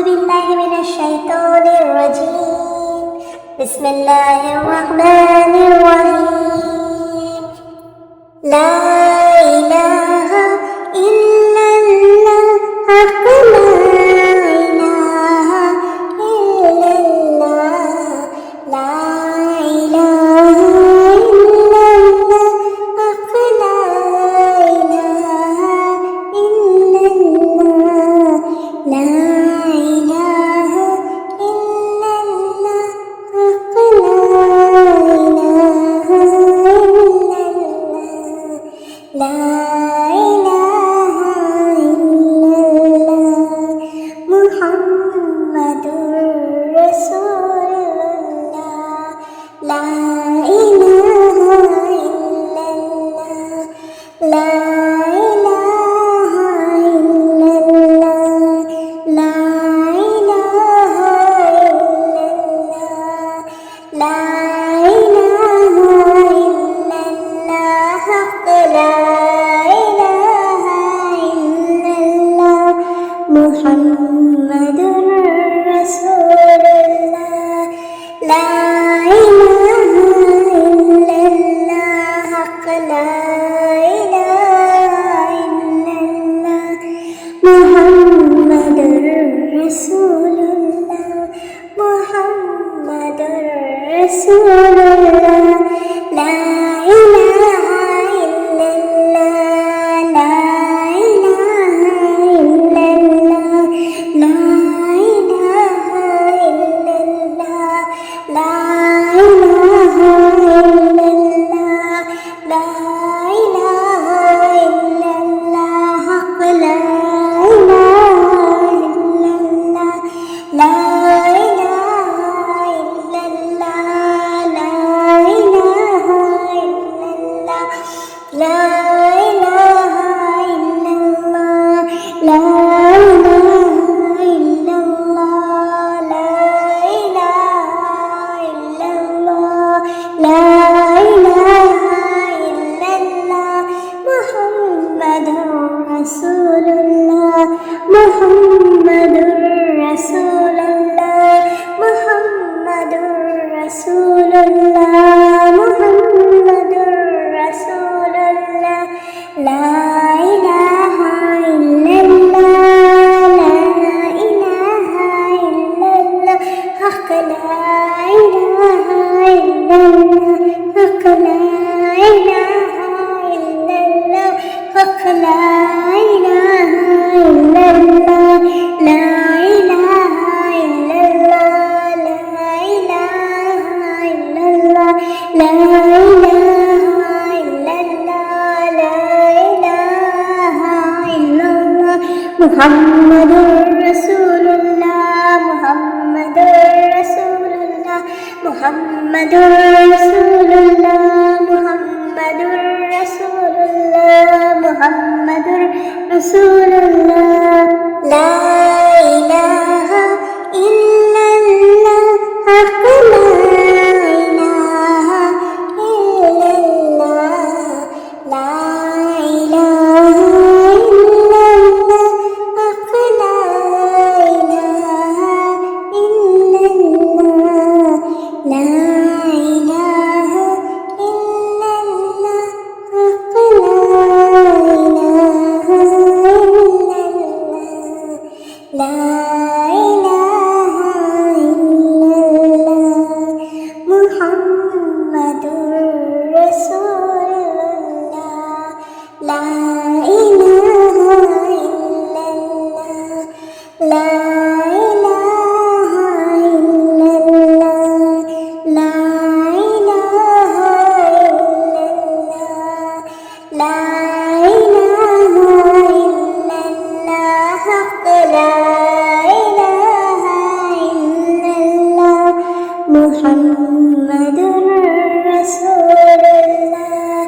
بالله من الشيطان الرجيم. بسم الله الرحمن الرحيم. لا إله إلا الله حق لا إله إلا الله. لا إله إلا الله حق لا إله إلا الله. لا إله إلا الله حق لا إله إلا الله. لا إله إلا الله محمد رسول الله. لا إله إلا الله. لا إله إلا الله. لا إله إلا الله. لا إله إلا الله حق لا إله إلا الله محمد رسول الله. لا إله إلا الله حق لا إله إلا الله محمد رسول الله. محمد رسول الله. لا إله إلا الله. لا إله إلا الله. لا إله إلا الله. لا إله إلا الله. لا إله إلا الله حق لا إله إلا الله. لا إله إلا الله. لا إله إلا الله. لا إله إلا الله. لا إله إلا الله. لا إله إلا الله. لا إله إلا الله محمد رسول الله. محمد رسول الله. محمد رسول الله. محمد رسول الله. لا إله إلا الله. لا إله إلا الله حق لا إله إلا الله. حق لا إله إلا الله. حق لا إله إلا الله. لا إله إلا الله. لا إله إلا الله. لا إله إلا الله. لا إله إلا الله محمد رسول الله. محمد رسول الله. محمد رسول الله. محمد رسول الله. محمد رسول الله. لا إله إلا الله حق لا إله إلا الله. لا إله إلا الله حق لا إله إلا الله. لا إله إلا الله حق لا إله إلا الله. لا إله إلا الله محمد رسول الله. لا إله إلا الله. لا إله إلا الله. لا إله إلا الله. لا إله إلا الله حق لا إله إلا الله محمد رسول الله.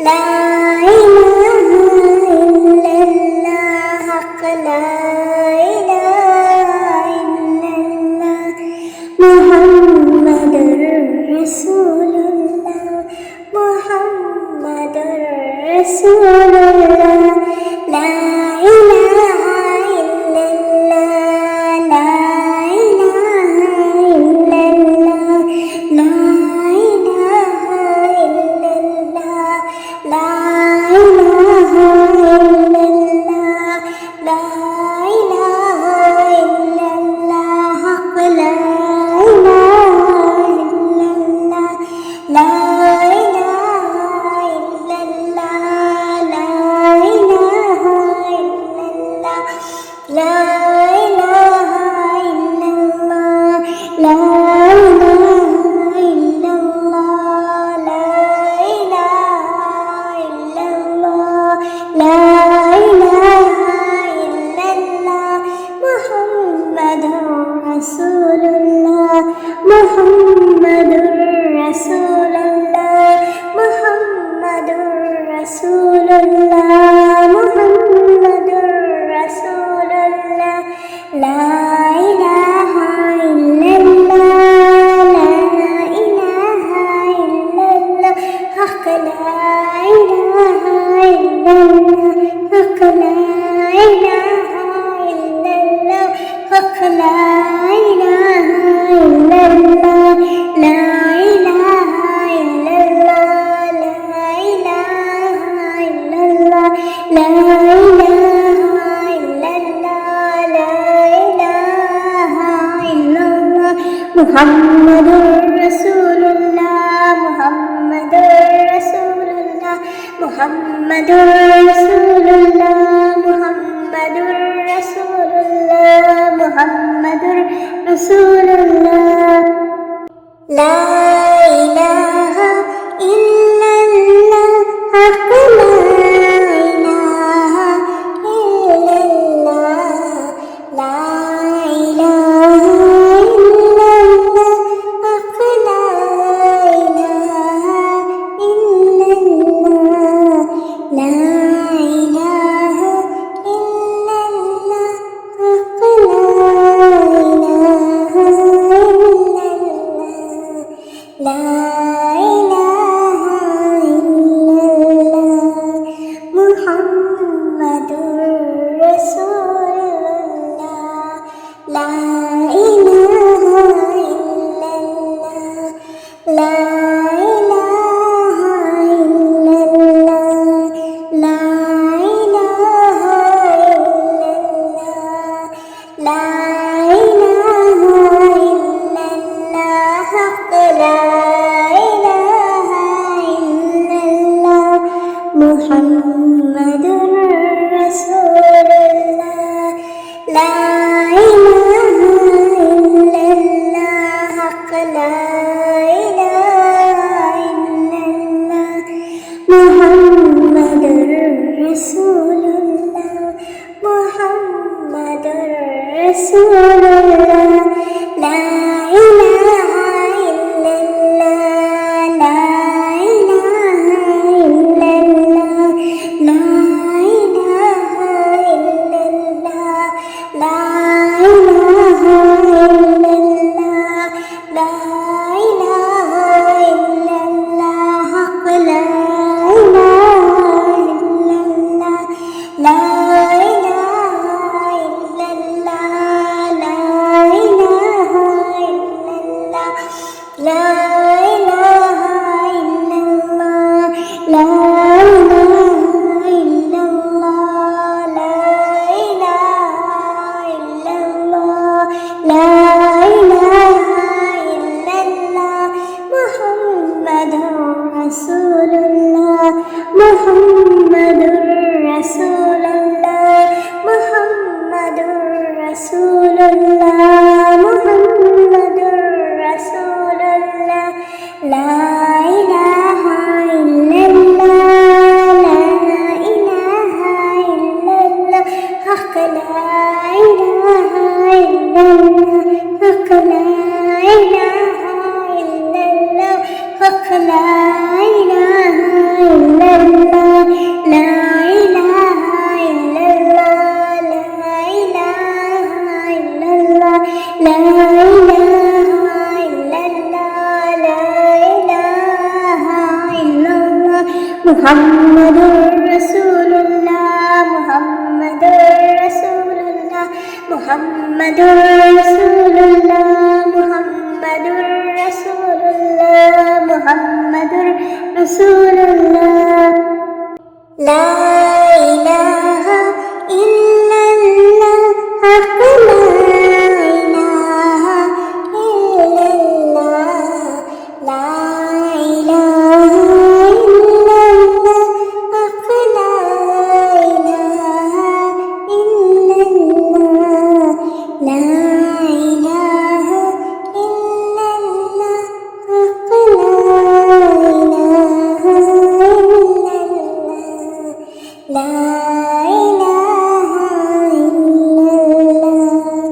لا إله إلا الله حق لا إله Rasulullah, Muhammadur Rasulullah, Muhammadur Rasulullah, Muhammadur Rasulullah, La ilaha illallah, La ilaha illallah, Haqq la ilaha illallah, Haqq la ilaha illallah, Haqq la ilaha illallah, La ilaha illallah, La ilaha illallah, La ilaha illallah, La ilaha illallah, Muhammadur Rasulullah, Muhammadur Rasulullah, Muhammadur Rasulullah, Muhammadur Rasulullah, Muhammadur Rasulullah. La ilaha illallah, haqq la ilaha illallah, La ilaha illallah, haqq la ilaha illallah, La ilaha illallah, haqq la ilaha illallah, La ilaha illallah, Muhammadur Rasulullah, La ilaha illallah, La ilaha illallah, La ilaha illallah, La ilaha illallah, Haqq la ilaha illallah, Muhammadur Rasulullah, La ilaha illallah, Haqq la ilaha illallah, Muhammadur Rasulullah, Muhammadur Rasulullah, La ilaha illallah, La ilaha illallah, La ilaha illallah, La ilaha illallah, La ilaha illallah, Haqq la ilaha illallah, La ilaha illallah, La ilaha illallah, La ilaha illallah, La ilaha illallah, La ilaha illallah, La ilaha illallah, Muhammadur Rasulullah, Muhammadur Rasulullah, Muhammadur Rasulullah, Muhammadur Rasulullah, La ilaha illallah, La ilaha illallah, Haqq la ilaha illallah, Haqq la ilaha illallah, Haqq la ilaha illallah, La ilaha illallah, La ilaha illallah, La ilaha illallah, La ilaha illallah, Muhammadur Rasulullah, Muhammadur Rasulullah, Muhammadur Rasulullah, Muhammadur Rasulullah, Muhammadur Rasulullah, La ilaha illallah, Haqq la ilaha illallah, La ilaha illallah, Haqq la ilaha illallah, La ilaha illallah, Haqq la ilaha illallah, La ilaha illallah,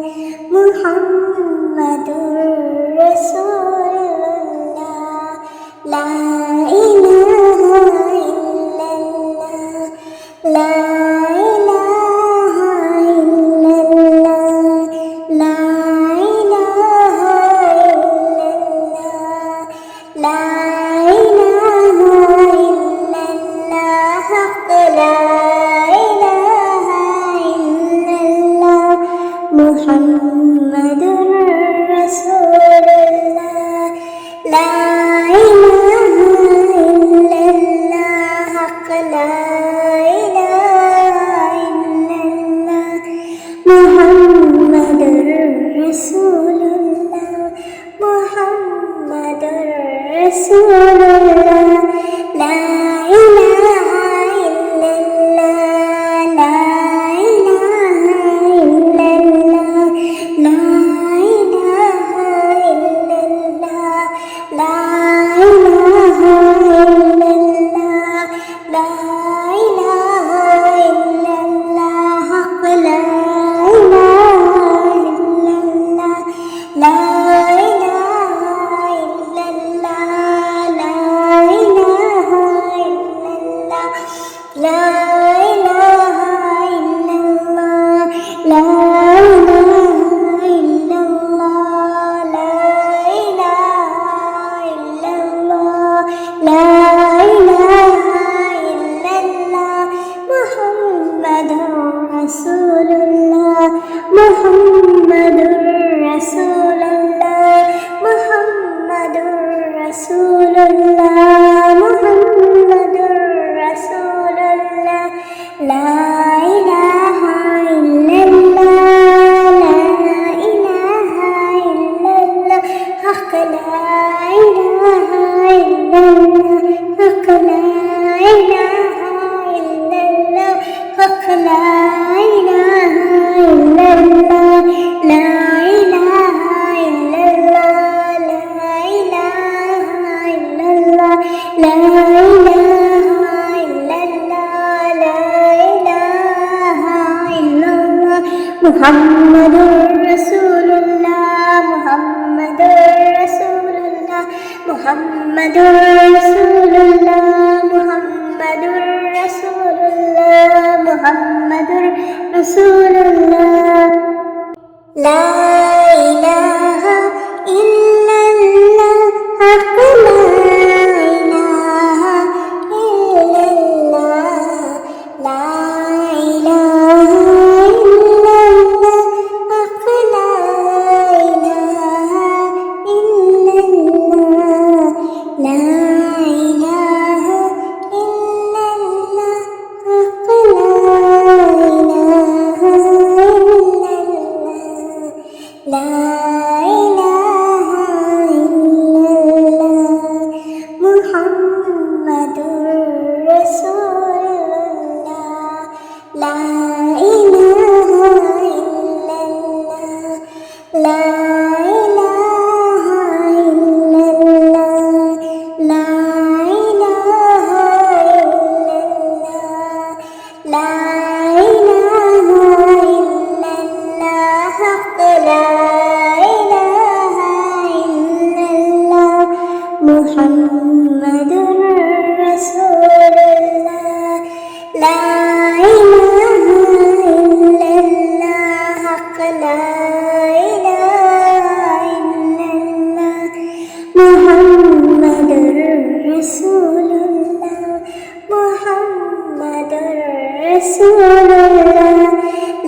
Rasulullah,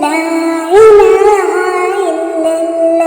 la ilaha illallah.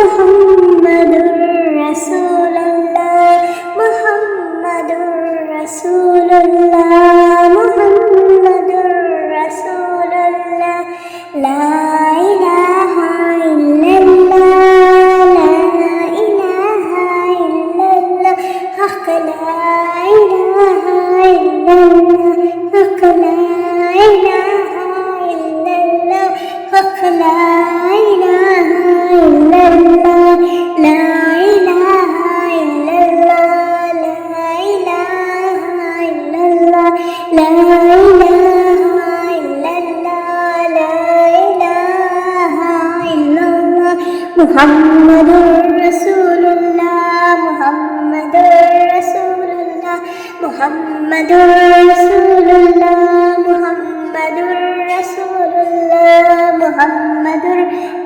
മുഹമ്മദുർ റസൂലുള്ളാഹ് മുഹമ്മദുർ റസൂലുള്ളാഹ് മുഹമ്മദുർ റസൂലുള്ളാഹ് ലാ ഇലാഹ ഇല്ലല്ലാഹ് ലാ ഇലാഹ ഇല്ലല്ലാഹ് ഹഖ് ലാ ഇലാഹ ഇല്ലല്ലാഹ് ഹഖ് ലാ ഇലാഹ ഇല്ലല്ലാഹ് ഹഖ് ലാ ഇലാഹ ഇല്ലല്ലാഹ് ലാ ഇലാഹ ഇല്ലല്ലാഹ് ലാ ഇലാഹ ഇല്ലല്ലാഹ് ലാ ഇലാഹ ഇല്ലല്ലാഹ് ലാ ഇലാഹ ഇല്ലല്ലാഹ് മുഹമ്മദുർ റസൂലുള്ളാഹ് മുഹമ്മദുർ റസൂലുള്ളാഹ് മുഹമ്മദുർ റസൂലുള്ളാഹ് മുഹമ്മദുർ റസൂലുള്ളാഹ് മുഹമ്മദുർ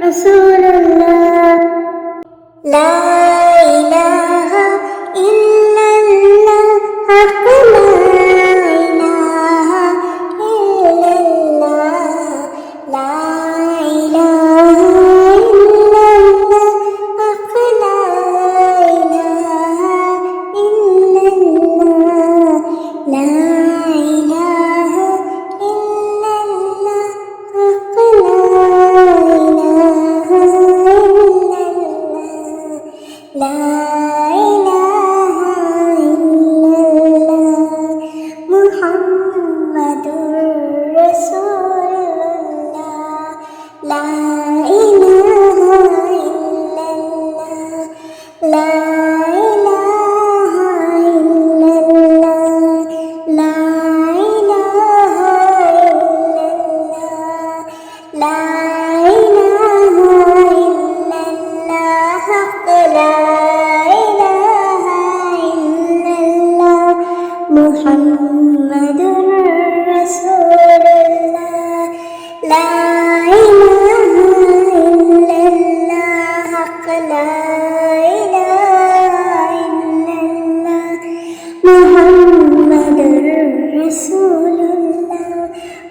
റസൂലുള്ളാഹ് ലാ ഇലാഹ ഇല്ലല്ലാഹ് ഹഖ് ലാ ഇലാഹ ഇല്ലല്ലാഹ് ലാ ഇലാഹ ഇല്ലല്ലാഹ് ഹഖ് ലാ ഇലാഹ ഇല്ലല്ലാഹ് ലാ ഇലാഹ ഇല്ലല്ലാഹ് ഹഖ് ലാ ഇലാഹ ഇല്ലല്ലാഹ് ലാ ഇലാഹ ഇല്ലല്ലാഹ് മുഹമ്മദുർ റസൂലുള്ളാഹ് ലാ ഇലാഹ ഇല്ലല്ലാഹ് ലാ ഇലാഹ ഇല്ലല്ലാഹ് ലാ ഇലാഹ ഇല്ലല്ലാഹ് ലാ ഇലാഹ ഇല്ലല്ലാഹ് ഹഖ് ലാ ഇലാഹ ഇല്ലല്ലാഹ് മുഹമ്മദുർ റസൂലുള്ളാഹ് ലാ ഇലാഹ ഇല്ലല്ലാഹ് ഹഖ് ലാ ഇലാഹ ഇല്ലല്ലാഹ് മുഹമ്മദുർ റസൂലുള്ളാഹ്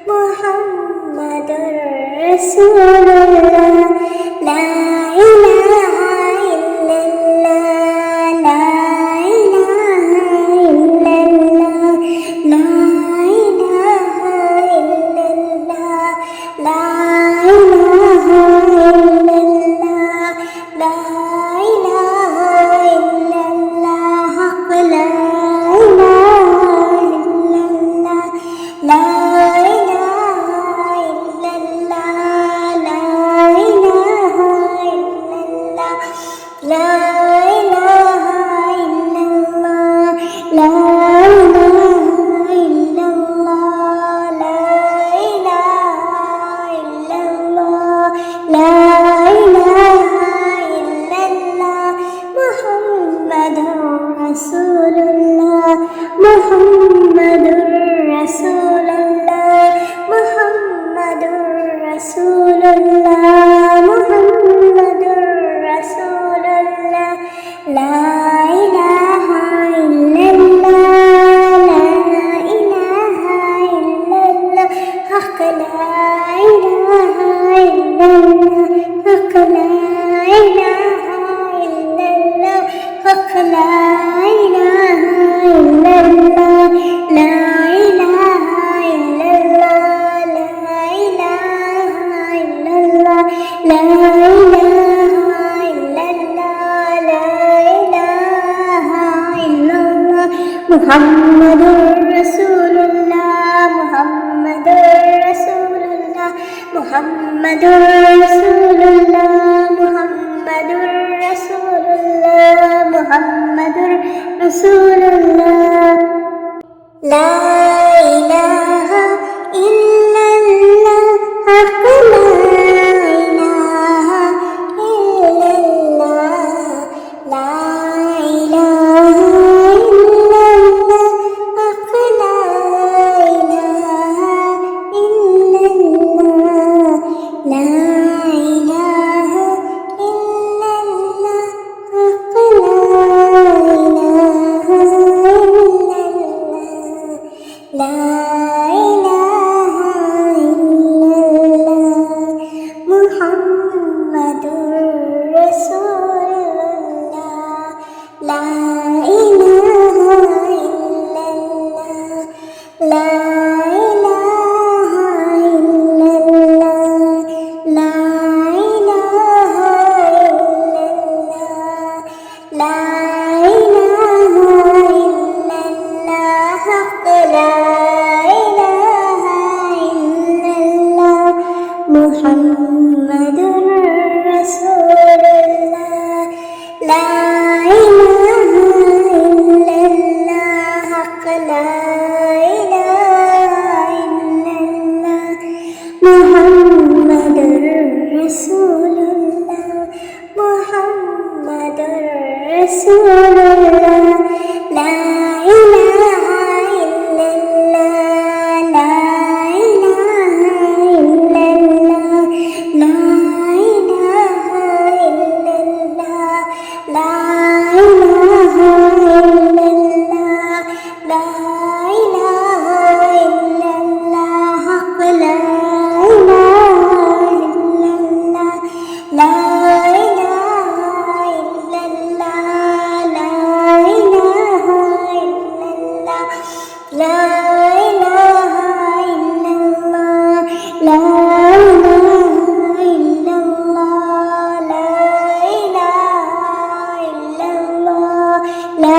മുഹമ്മദുർ റസൂലുള്ളാഹ് ലാ ഇലാഹ ഇല്ലല്ലാഹ് ലാ ഇലാഹ ഇല്ലല്ലാഹ് ലാ ഇലാഹ ഇല്ലല്ലാഹ് ലാ ഇലാഹ ഇല്ലല്ലാഹ് ലാ ഇലാഹ ഇല്ലല്ലാഹ് ഹഖ് ലാ ഇലാഹ ഇല്ലല്ലാഹ് ലാ ഇലാഹ ഇല്ലല്ലാഹ് ലാ ഇലാഹ ഇല്ലല്ലാഹ് ലാ ഇലാഹ ഇല്ലല്ലാഹ് ലാ ഇലാഹ ഇല്ലല്ലാഹ് ലാ ഇലാഹ ഇല്ലല്ലാഹ് ലാ ഇലാഹ ഇല്ലല്ലാഹ് മുഹമ്മദുർ റസൂലുള്ളാഹ് മുഹമ്മദുർ റസൂലുള്ളാഹ് മുഹമ്മദുർ റസൂലുള്ളാഹ് മുഹമ്മദുർ റസൂലുള്ളാഹ് ലാ ഇലാഹ ഇല്ലല്ലാഹ് ലാ ഇലാഹ ഇല്ലല്ലാഹ് ഹഖ് ലാ ഇലാഹ ഇല്ലല്ലാഹ് ഹഖ് ലാ ഇലാഹ ഇല്ലല്ലാഹ് ഹഖ് ലാ ഇലാഹ ഇല്ലല്ലാഹ് ലാ ഇലാഹ ഇല്ലല്ലാഹ് ലാ ഇലാഹ ഇല്ലല്ലാഹ് ലാ ഇലാഹ ഇല്ലല്ലാഹ് ലാ ഇലാഹ ഇല്ലല്ലാഹ് മുഹമ്മദുർ റസൂലുള്ളാഹ് മുഹമ്മദുർ റസൂലുള്ളാഹ് മുഹമ്മദുർ റസൂലുള്ളാഹ് മുഹമ്മദുർ റസൂലുള്ളാഹ് മുഹമ്മദുർ റസൂലുള്ളാഹ് ലാ ഇലാഹ ഇല്ലല്ലാഹ് ഹഖ് ലാ ഇലാഹ ഇല്ലല്ലാഹ് ലാ ഇലാഹ ഇല്ലല്ലാഹ് ഹഖ് ലാ ഇലാഹ ഇല്ലല്ലാഹ് ലാ ഇലാഹ ഇല്ലല്ലാഹ് ഹഖ് ലാ ഇലാഹ ഇല്ലല്ലാഹ് മുഹമ്മദുർ റസൂലുള്ളാഹ് ലാ ഇലാഹ ഇല്ലല്ലാഹ് ഹഖ് ലാ ഇലാഹ ഇല്ലല്ലാഹ് മുഹമ്മദുർ റസൂലുള്ളാഹ് മുഹമ്മദുർ റസൂലുള്ളാഹ് ലാ ഇലാഹ ഇല്ലല്ലാഹ് ലാ ഇലാഹ ഇല്ലല്ലാഹ് ലാ ഇലാഹ ഇല്ലല്ലാഹ് ലാ ഇലാഹ ഇല്ലല്ലാഹ് ലാ ഇലാഹ ഇല്ലല്ലാഹ് ഹഖ് ലാ ഇലാഹ ഇല്ലല്ലാഹ് ലാ ഇലാഹ ഇല്ലല്ലാഹ് ലാ ഇലാഹ ഇല്ലല്ലാഹ് ലാ ഇലാഹ ഇല്ലല്ലാഹ് ലാ ഇലാഹ ഇല്ലല്ലാഹ് ലാ ഇലാഹ ഇല്ലല്ലാഹ് ലാ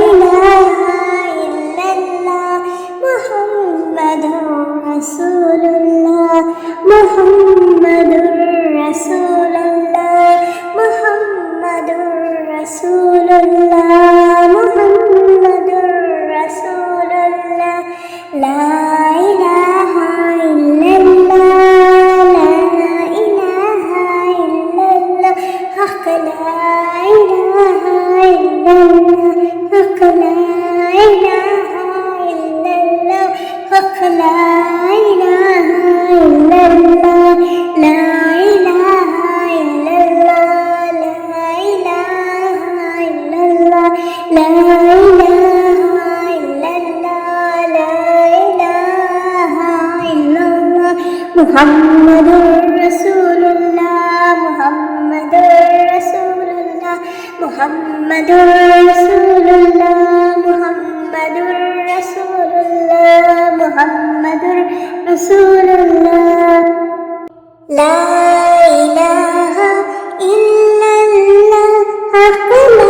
ഇലാഹ ഇല്ലല്ലാഹ് മുഹമ്മദുർ റസൂലുള്ളാഹ് മുഹമ്മദുർ റസൂലുള്ളാഹ് മുഹമ്മദുർ റസൂലുള്ളാഹ് മുഹമ്മദുർ റസൂലുള്ളാഹ് ലാ ഇലാഹ ഇല്ലല്ലാഹ് ലാ ഇലാഹ ഇല്ലല്ലാഹ് ഹഖ് ലാ ഇലാഹ ഇല്ലല്ലാഹ് ഹഖ് ലാ ഇലാഹ ഇല്ലല്ലാഹ് ഹഖ് ലാ ഇലാഹ ഇല്ലല്ലാഹ് ലാ ഇലാഹ ഇല്ലല്ലാഹ് ലാ ഇലാഹ ഇല്ലല്ലാഹ് ലാ ഇലാഹ ഇല്ലല്ലാഹ് ലാ ഇലാഹ ഇല്ലല്ലാഹ് മുഹമ്മദുർ റസൂലുള്ളാഹ് മുഹമ്മദുർ റസൂലുള്ളാഹ് മുഹമ്മദുർ റസൂലുള്ളാഹ് മുഹമ്മദുർ റസൂലുള്ളാഹ് മുഹമ്മദുർ റസൂലുള്ളാഹ് ലാ ഇലാഹ ഇല്ലല്ലാഹ് ഹഖ് ലാ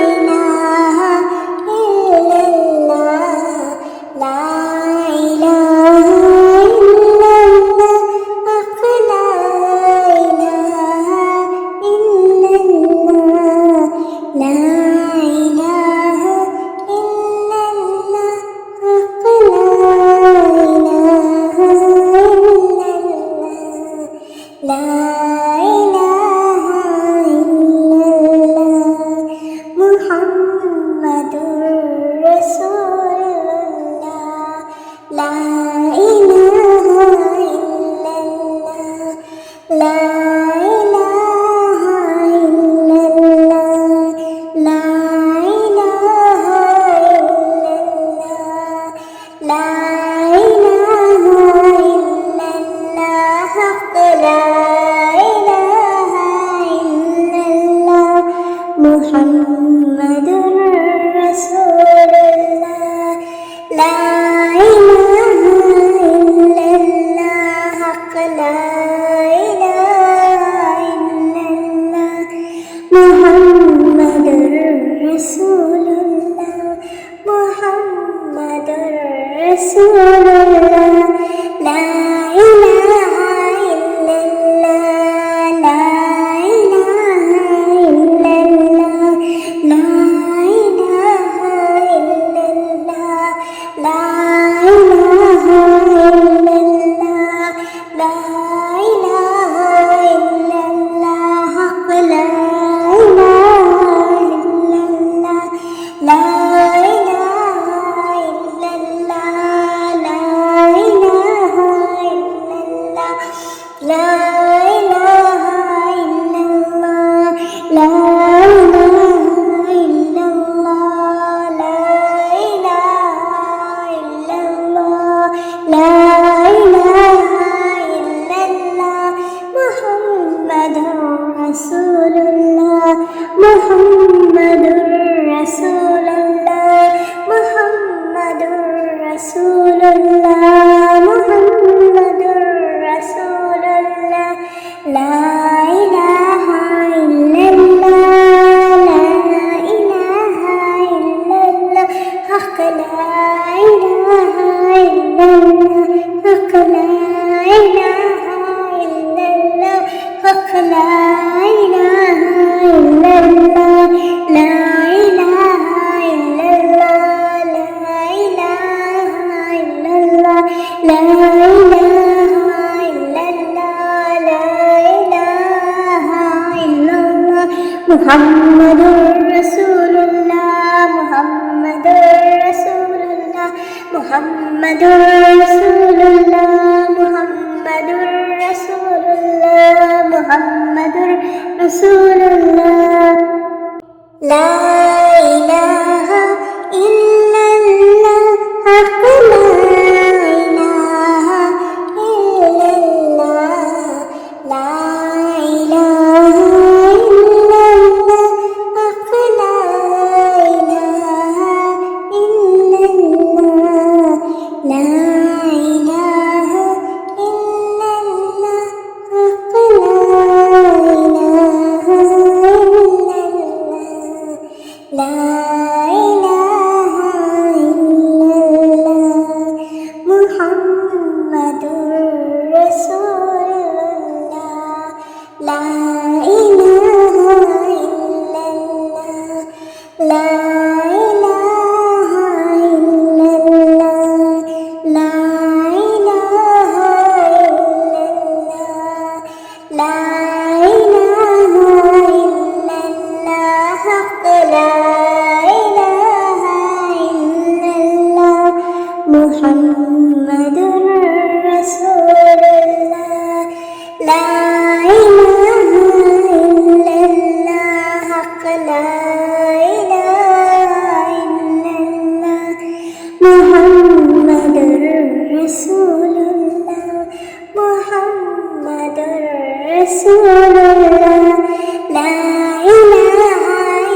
ഇലാഹ ഇല്ലല്ലാഹ് ലാ ഇലാഹ ഇല്ലല്ലാഹ് ഹഖ് ലാ ഇലാഹ ഇല്ലല്ലാഹ് ലാ ഇലാഹ ഇല്ലല്ലാഹ് ഹഖ് ലാ ഇലാഹ ഇല്ലല്ലാഹ് ലാ ഇലാഹ ഇല്ലല്ലാഹ് മുഹമ്മദുർ റസൂലുള്ളാഹ് ലാ ഇലാഹ ഇല്ലല്ലാഹ് ലാ ഇലാഹ ഇല്ലല്ലാഹ് ലാ ഇലാഹ ഇല്ലല്ലാഹ് ലാ ഇലാഹ ഇല്ലല്ലാഹ് ഹഖ് ലാ ഇലാഹ ഇല്ലല്ലാഹ് മുഹമ്മദുർ റസൂലുള്ളാഹ് ലാ ഇലാഹ ഇല്ലല്ലാഹ് ഹഖ് ലാ ഇലാഹ ഇല്ലല്ലാഹ് മുഹമ്മദുർ റസൂലുള്ളാഹ് മുഹമ്മദുർ റസൂലുള്ളാഹ് ലാ ഇലാഹ ഇല്ലല്ലാഹ് ലാ ഇലാഹ ഇല്ലല്ലാഹ് ലാ ഇലാഹ ഇല്ലല്ലാഹ് ലാ ഇലാഹ ഇല്ലല്ലാഹ് ലാ ഇലാഹ ഇല്ലല്ലാഹ് ഹഖ് ലാ ഇലാഹ ഇല്ലല്ലാഹ് ലാ ഇലാഹ ഇല്ലല്ലാഹ് ലാ ഇലാഹ ഇല്ലല്ലാഹ് ലാ ഇലാഹ ഇല്ലല്ലാഹ് ലാ ഇലാഹ ഇല്ലല്ലാഹ് ലാ ഇലാഹ ഇല്ലല്ലാഹ് ലാ ഇലാഹ ഇല്ലല്ലാഹ് മുഹമ്മദുർ റസൂലുള്ളാഹ് മുഹമ്മദുർ റസൂലുള്ളാഹ് മുഹമ്മദുർ റസൂലുള്ളാഹ് മുഹമ്മദുർ റസൂലുള്ളാഹ് മുഹമ്മദുർ റസൂലുള്ളാഹ് മുഹമ്മദുർ റസൂലുള്ളാഹ് മുഹമ്മദുർ റസൂലുള്ളാഹ് മുഹമ്മദുർ റസൂലുള്ളാഹ് മുഹമ്മദുർ റസൂലുള്ളാഹ് ലാ ഇലാഹ ഇല്ലല്ലാഹ് ലാ ഇലാഹ ഇല്ലല്ലാഹ് ലാ ഇലാഹ ഇല്ലല്ലാഹ് ലാ ഇലാഹ ഇല്ലല്ലാഹ് ലാ ഇലാഹ ഇല്ലല്ലാഹ് ലാ ഇലാഹ ഇല്ലല്ലാഹ് മുഹമ്മദുർ റസൂലുള്ളാഹ് ലാ ഇലാഹ ഇല്ലല്ലാഹ് ലാ ഇലാഹ ഇല്ലല്ലാഹ് ലാ ഇലാഹ ഇല്ലല്ലാഹ് ലാ ഇലാഹ ഇല്ലല്ലാഹ് ലാ ഇലാഹ ഇല്ലല്ലാഹ് മുഹമ്മദുർ റസൂലുള്ളാഹ് ലാ ഇലാഹ ഇല്ലല്ലാഹ് ലാ ഇലാഹ ഇല്ലല്ലാഹ് മുഹമ്മദുർ റസൂലുള്ളാഹ് മുഹമ്മദുർ റസൂലുള്ളാഹ് ലാ ഇലാഹ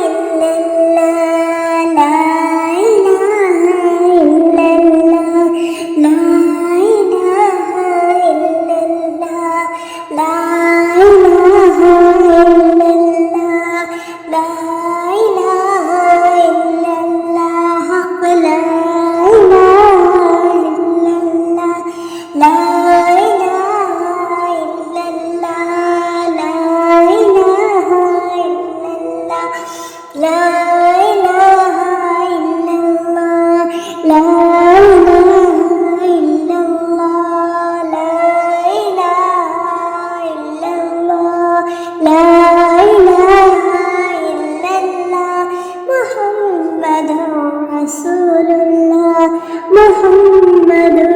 ഇല്ലല്ലാഹ് ലാ ഇലാഹ ഇല്ലല്ലാഹ് ലാ ഇലാഹ ഇല്ലല്ലാഹ് ലാ ഇലാഹ ഇല്ലല്ലാഹ് ലാ ഇലാഹ ഇല്ലല്ലാഹ് ലാ ഇലാഹ ഇല്ലല്ലാഹ് ലാ ഇലാഹ ഇല്ലല്ലാഹ് ലാ ഇലാഹ ഇല്ലല്ലാഹ് ലാ ഇലാഹ ഇല്ലല്ലാഹ് ലാ ഇലാഹ ഇല്ലല്ലാഹ് ലാ ഇലാഹ ഇല്ലല്ലാഹ് ലാ ഇലാഹ ഇല്ലല്ലാഹ് മുഹമ്മദുർ റസൂലുള്ളാഹ് മുഹമ്മദുർ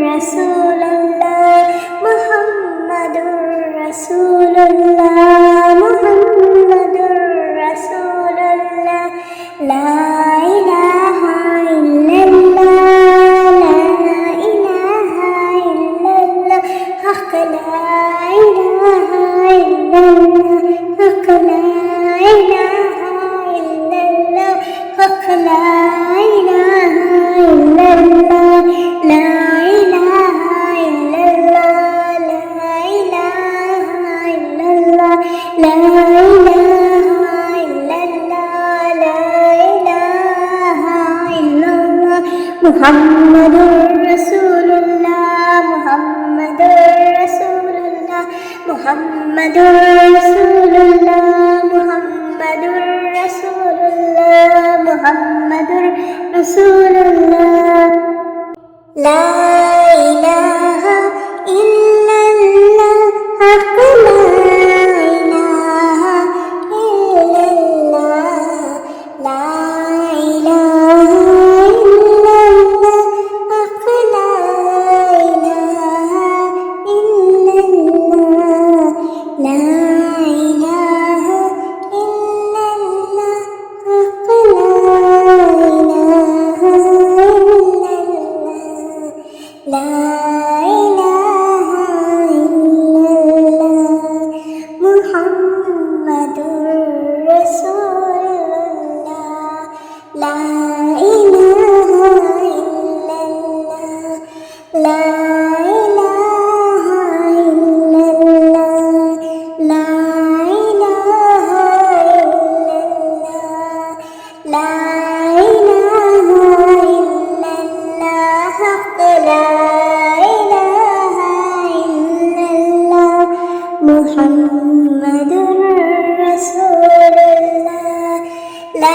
റസൂലുള്ളാഹ് മുഹമ്മദുർ റസൂലുള്ളാഹ് മുഹമ്മദുർ റസൂലുള്ളാഹ് ലാ ഇലാഹ ഇല്ലല്ലാഹ് ലാ ഇലാഹ ഇല്ലല്ലാഹ് ലാ ഇലാഹ ഇല്ലല്ലാഹ് ലാ ഇലാഹ ഇല്ലല്ലാഹ് ലാ ഇലാഹ ഇല്ലല്ലാഹ് ലാ ഇലാഹ ഇല്ലല്ലാഹ് ലാ ഇലാഹ ഇല്ലല്ലാഹ് ലാ ഇലാഹ ഇല്ലല്ലാഹ് ലാ ഇലാഹ ഇല്ലല്ലാഹ് മുഹമ്മദുർ റസൂലുള്ളാഹ് മുഹമ്മദുർ റസൂലുള്ളാഹ് മുഹമ്മദുർ റസൂലുള്ളാഹ് മുഹമ്മദുർ റസൂലുള്ളാഹ് മുഹമ്മദുർ റസൂലുള്ളാഹ് ലാ ഇലാഹ ഇല്ലല്ലാഹ് ലാ ഇലാഹ ഇല്ലല്ലാഹ് ലാ ഇലാഹ ഇല്ലല്ലാഹ് ലാ ഇലാഹ ഇല്ലല്ലാഹ് ലാ ഇലാഹ ലാ ഇലാഹ ഇല്ലല്ലാഹ് മുഹമ്മദുർ റസൂലുള്ളാഹ് ലാ ഇലാഹ ഇല്ലല്ലാഹ് ലാ ഇലാഹ ഇല്ലല്ലാഹ് ലാ ഇലാഹ ഇല്ലല്ലാഹ് ലാ ഇലാഹ ഇല്ലല്ലാഹ് ലാ ഇലാഹ ഇല്ലല്ലാഹ് മുഹമ്മദുർ റസൂലുള്ളാഹ് ലാ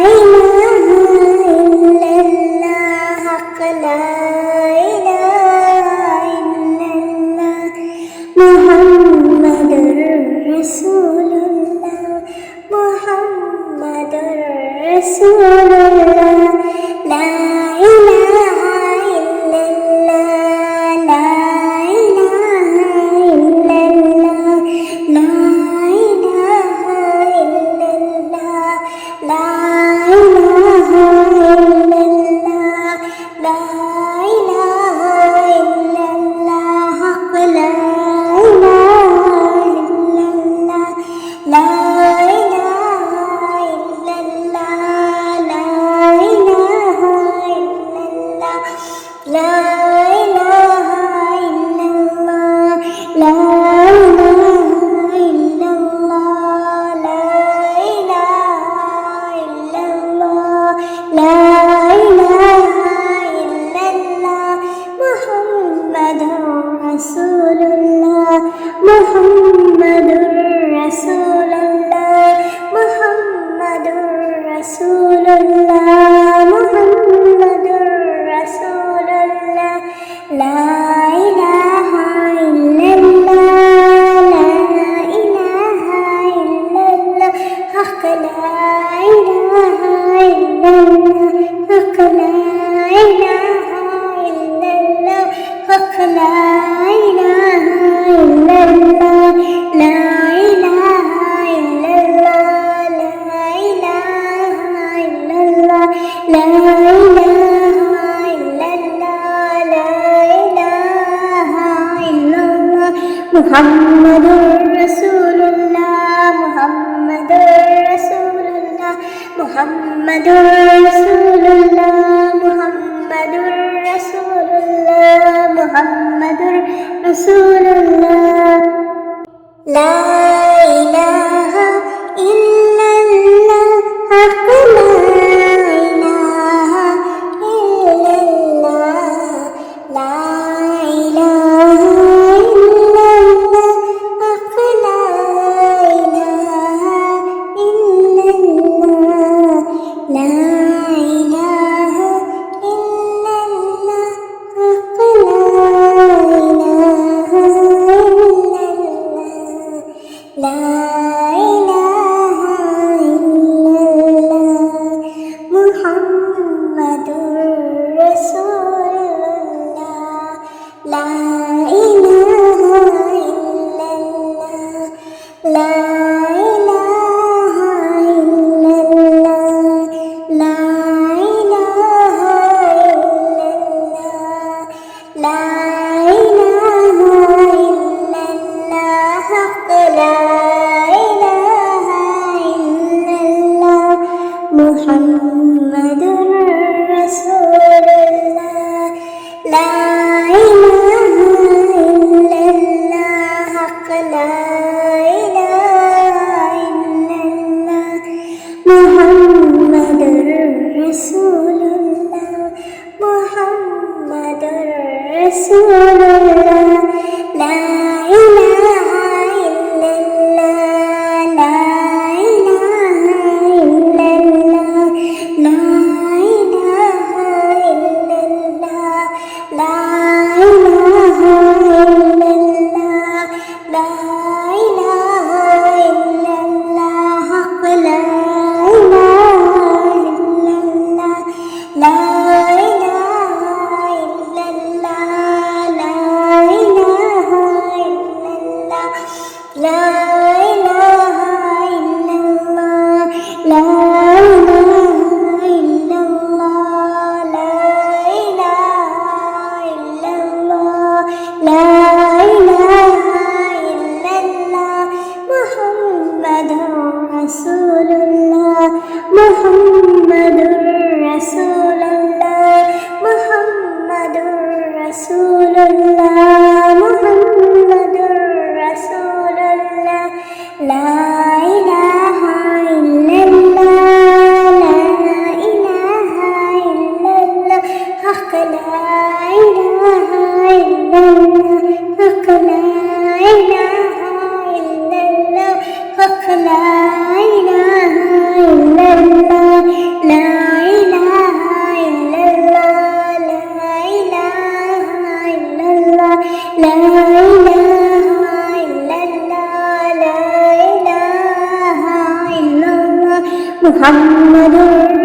ഇലാഹ ഇല്ലല്ലാഹ് ലാ ഇലാഹ ഇല്ലല്ലാഹ് മുഹമ്മദുർ റസൂലുള്ളാഹ് Rasulullah, La ilaha illallah, La ilaha illallah, La ilaha illallah, La ilaha illallah, La ilaha illallah, Haqq la ilaha illallah, La ilaha illallah, La ilaha illallah, La ilaha illallah, La ilaha illallah, La ilaha illallah, La ilaha illallah, Muhammadur Rasulullah, Muhammadur Rasulullah, Muhammadur Rasulullah, Muhammadur Rasulullah, La ilaha illallah, La ilaha illallah, Haqq la ilaha illallah, Haqq la ilaha illallah, Haqq la ilaha illallah, La ilaha illallah, La ilaha illallah, La ilaha illallah, La ilaha illallah, Muhammadur Rasulullah, Muhammadur Rasulullah, Muhammadur Rasulullah, Muhammadur Rasulullah, Muhammadur Rasulullah, La ilaha illallah, Haqq la ilaha illallah, La ilaha illallah, Haqq la ilaha illallah, La ilaha illallah, Haqq la ilaha illallah, La ilaha illallah, Muhammadur Rasulullah, La ilaha illallah, La ilaha illallah, La ilaha illallah, La ilaha illallah, Haqq la ilaha illallah, Muhammadur Rasulullah, La ilaha illallah, Haqq la ilaha illallah, Muhammadur Rasulullah, Muhammadur Rasulullah, La ilaha illallah, La ilaha illallah, La ilaha illallah, La ilaha illallah, La ilaha illallah, Haqq la ilaha illallah, La ilaha illallah, La ilaha illallah, La ilaha illallah, La ilaha illallah, La ilaha illallah, La ilaha illallah, Muhammadur Rasulullah, Muhammadur Rasulullah, Muhammadur Rasulullah, Muhammadur Rasulullah, La ilaha illallah, La ilaha illallah, Haqq la ilaha illallah, Haqq la ilaha illallah, Haqq la ilaha illallah, La ilaha illallah, La ilaha illallah, La ilaha illallah, La ilaha illallah, Muhammadur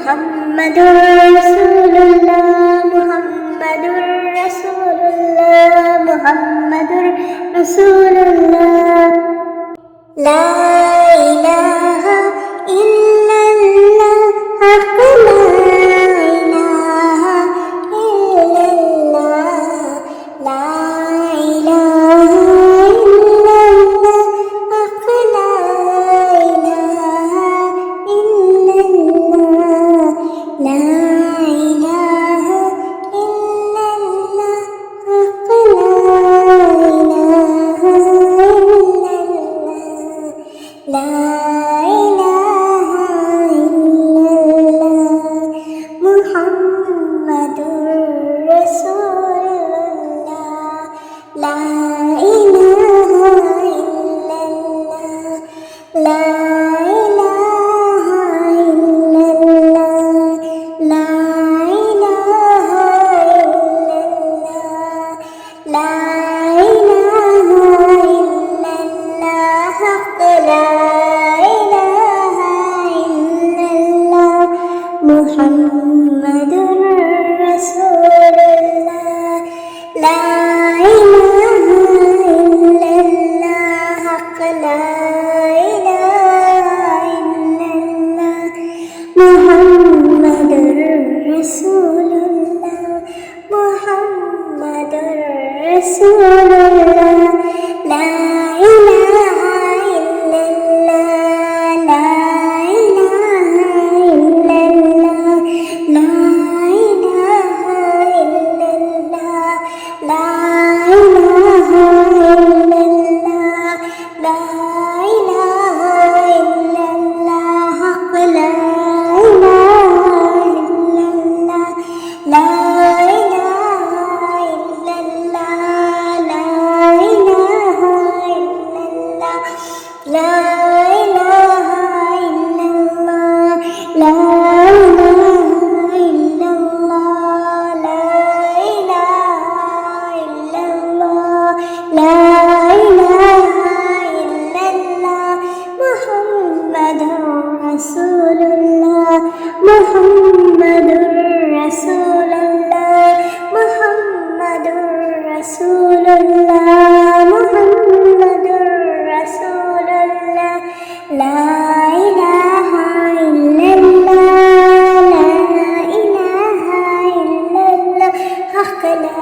മുഹമ്മദുർ റസൂലുള്ളാഹ് മുഹമ്മദുർ റസൂലുള്ളാഹ് മുഹമ്മദുർ റസൂലുള്ളാഹ് ലാ ഇലാഹ ഇല്ലല്ലാഹ് ഹഖ് ലാ ഇലാഹ ഇല്ലല്ലാഹ് ലാ ഇലാഹ ഇല്ലല്ലാഹ് ഹഖ് ലാ ഇലാഹ ഇല്ലല്ലാഹ് ലാ ഇലാഹ ഇല്ലല്ലാഹ് ഹഖ് ലാ ഇലാഹ ഇല്ലല്ലാഹ് ലാ ഇലാഹ ഇല്ലല്ലാഹ് മുഹമ്മദുർ റസൂലുള്ളാഹ് ലാ ഇലാഹ ഇല്ലല്ലാഹ് ലാ ഇലാഹ ഇല്ലല്ലാഹ് ലാ ഇലാഹ ഇല്ലല്ലാഹ് ലാ ഇലാഹ ഇല്ലല്ലാഹ് ഹഖ് ലാ ഇലാഹ ഇല്ലല്ലാഹ് മുഹമ്മദുർ റസൂലുള്ളാഹ് ലാ ഇലാഹ ഇല്ലല്ലാഹ് ഹഖ് ലാ ഇലാഹ ഇല്ലല്ലാഹ് മുഹമ്മദുർ റസൂലുള്ളാഹ് മുഹമ്മദുർ റസൂലുള്ളാഹ് ലാ ഇലാഹ ഇല്ലല്ലാഹ് ലാ ഇലാഹ ഇല്ലല്ലാഹ് ലാ ഇലാഹ ഇല്ലല്ലാഹ് ലാ ഇലാഹ ഇല്ലല്ലാഹ് ലാ ഇലാഹ ഇല്ലല്ലാഹ് ഹഖ് ലാ ഇലാഹ ഇല്ലല്ലാഹ് ലാ ഇലാഹ ഇല്ലല്ലാഹ് ലാ ഇലാഹ ഇല്ലല്ലാഹ് ലാ ഇലാഹ ഇല്ലല്ലാഹ് ലാ ഇലാഹ ഇല്ലല്ലാഹ് ലാ ഇലാഹ ഇല്ലല്ലാഹ് ലാ ഇലാഹ ഇല്ലല്ലാഹ് മുഹമ്മദുർ റസൂലുള്ളാഹ് മുഹമ്മദുർ റസൂലുള്ളാഹ് മുഹമ്മദുർ റസൂലുള്ളാഹ് മുഹമ്മദുർ റസൂലുള്ളാഹ് ലാ ഇലാഹ ഇല്ലല്ലാഹ് ലാ ഇലാഹ ഇല്ലല്ലാഹ് ഹഖ് ലാ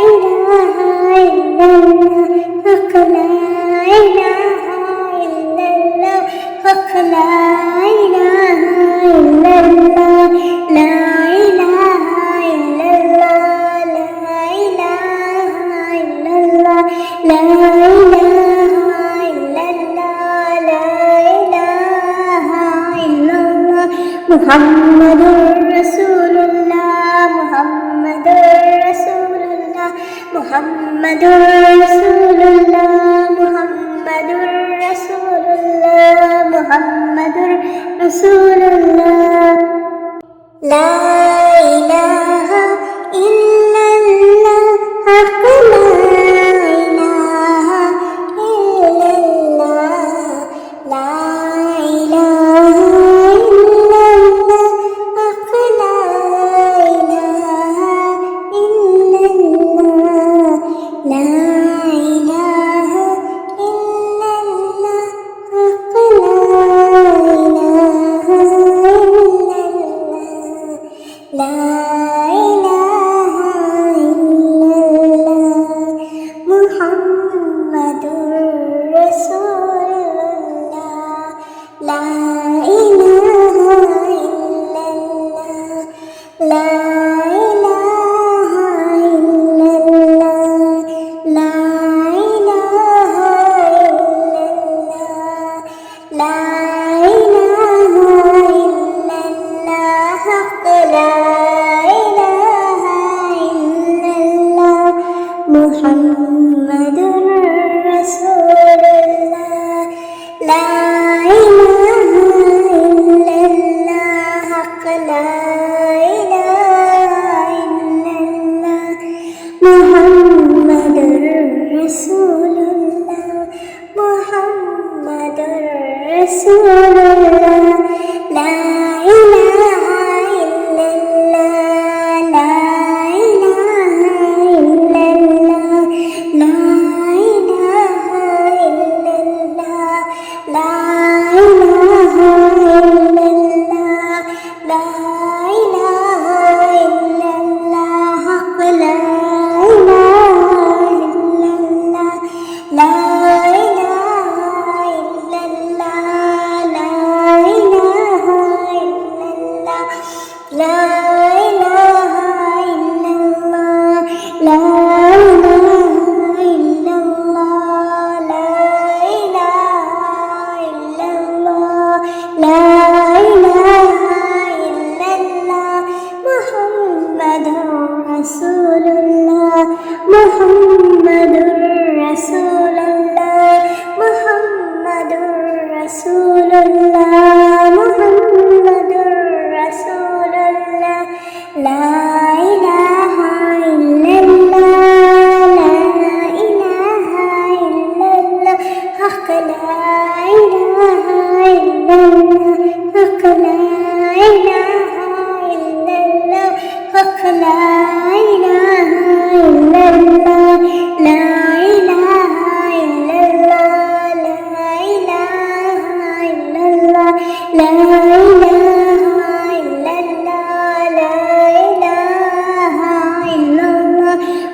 ഇലാഹ ഇല്ലല്ലാഹ് ഹഖ് ലാ ഇലാഹ ഇല്ലല്ലാഹ് ഹഖ് ലാ ഇലാഹ ഇല്ലല്ലാഹ് ലാ ഇലാഹ ഇല്ലല്ലാഹ് ലാ ഇലാഹ ഇല്ലല്ലാഹ് ലാ ഇലാഹ ഇല്ലല്ലാഹ് ലാ ഇലാഹ ഇല്ലല്ലാഹ് മുഹമ്മദുർ റസൂലുള്ളാഹ് മുഹമ്മദുർ റസൂലുള്ളാഹ് മുഹമ്മദുർ റസൂലുള്ളാഹ് മുഹമ്മദുർ റസൂലുള്ളാഹ് മുഹമ്മദുർ റസൂലുള്ളാഹ് ലാ ഇലാഹ ഇല്ലല്ലാഹ് ഹഖ് ലാ ഇലാഹ ഇല്ലല്ലാഹ് ലാ ഇലാഹ ഇല്ലല്ലാഹ് ഹഖ് ലാ ഇലാഹ ഇല്ലല്ലാഹ് ലാ ഇലാഹ ഇല്ലല്ലാഹ് ഹഖ് ലാ ഇലാഹ ഇല്ലല്ലാഹ് ലാ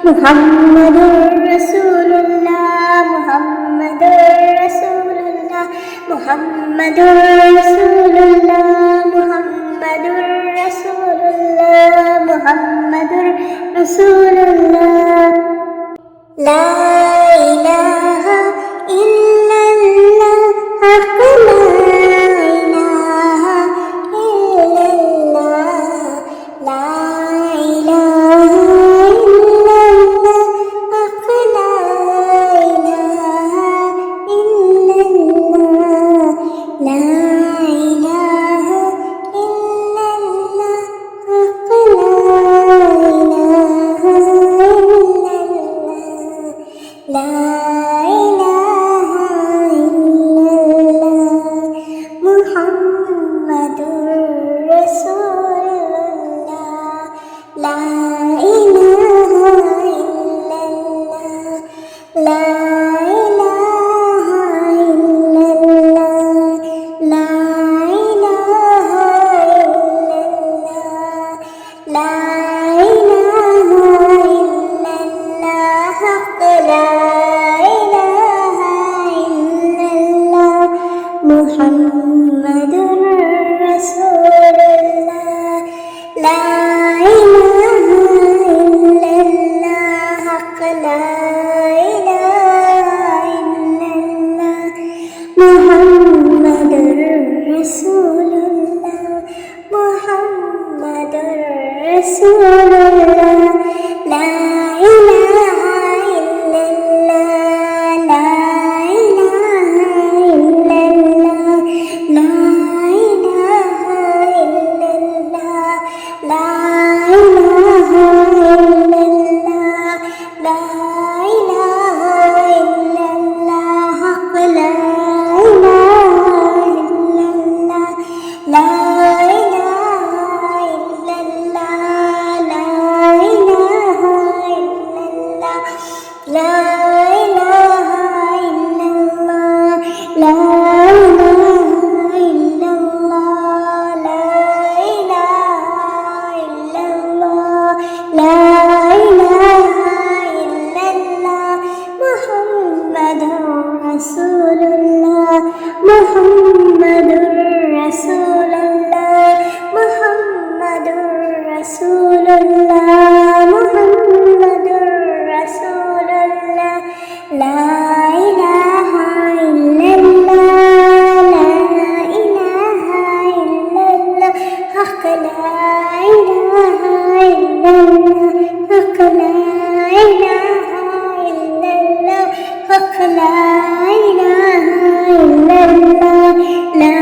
മുഹമ്മദുർ റസൂലുള്ളാഹ് മുഹമ്മദുർ റസൂലുള്ളാഹ് മുഹമ്മദുർ റസൂലുള്ളാഹ് മുഹമ്മദുർ റസൂലുള്ളാഹ് മുഹമ്മദുർ റസൂലുള്ളാഹ് ലാ ഇലാഹ ഇല്ലല്ലാഹ് ഹഖ് ലാ ഇലാഹ ഇല്ലല്ലാഹ് ലാ ഇലാഹ ഇല്ലല്ലാഹ് ഹഖ് ലാ ഇലാഹ ഇല്ലല്ലാഹ് ലാ ഇലാഹ ഇല്ലല്ലാഹ് ഹഖ് ലാ ഇലാഹ ഇല്ലല്ലാഹ് ലാ ഇലാഹ ഇല്ലല്ലാഹ് മുഹമ്മദുർ റസൂലുള്ളാഹ് ലാ ഇലാഹ ഇല്ലല്ലാഹ് ലാ ഇലാഹ ഇല്ലല്ലാഹ് ലാ ഇലാഹ ഇല്ലല്ലാഹ് ലാ ഇലാഹ ഇല്ലല്ലാഹ് ഹഖ് ലാ ഇലാഹ ഇല്ലല്ലാഹ് മുഹമ്മദുർ റസൂലുള്ളാഹ് ലാ ഇലാഹ ഇല്ലല്ലാഹ് ഹഖ് ലാ ഇലാഹ ഇല്ലല്ലാഹ് മുഹമ്മദുർ റസൂലുള്ളാഹ് മുഹമ്മദുർ റസൂലുള്ളാഹ് ലാ ഇലാഹ ഇല്ലല്ലാഹ് ലാ ഇലാഹ ഇല്ലല്ലാഹ് ലാ ഇലാഹ ഇല്ലല്ലാഹ് ലാ ഇലാഹ ഇല്ലല്ലാഹ് ലാ ഇലാഹ ഇല്ലല്ലാഹ് ഹഖ് ലാ ഇലാഹ ഇല്ലല്ലാഹ് ലാ ഇലാഹ ഇല്ലല്ലാഹ് ലാ ഇലാഹ ഇല്ലല്ലാഹ് ലാ ഇലാഹ ഇല്ലല്ലാഹ് ലാ ഇലാഹ ഇല്ലല്ലാഹ് ലാ ഇലാഹ ഇല്ലല്ലാഹ് ലാ ഇലാഹ ഇല്ലല്ലാഹ് മുഹമ്മദുർ റസൂലുള്ളാഹ് മുഹമ്മദുർ റസൂലുള്ളാഹ് മുഹമ്മദുർ റസൂലുള്ളാഹ് മുഹമ്മദുർ റസൂലുള്ളാഹ് ലാ ഇലാഹ ഇല്ലല്ലാഹ് ലാ ഇലാഹ ഇല്ലല്ലാഹ് ഹഖ് ലാ ഇലാഹ ഇല്ലല്ലാഹ് ഹഖ് ലാ ഇലാഹ ഇല്ലല്ലാഹ് ഹഖ് ലാ ഇലാഹ ഇല്ലല്ലാഹ് ലാ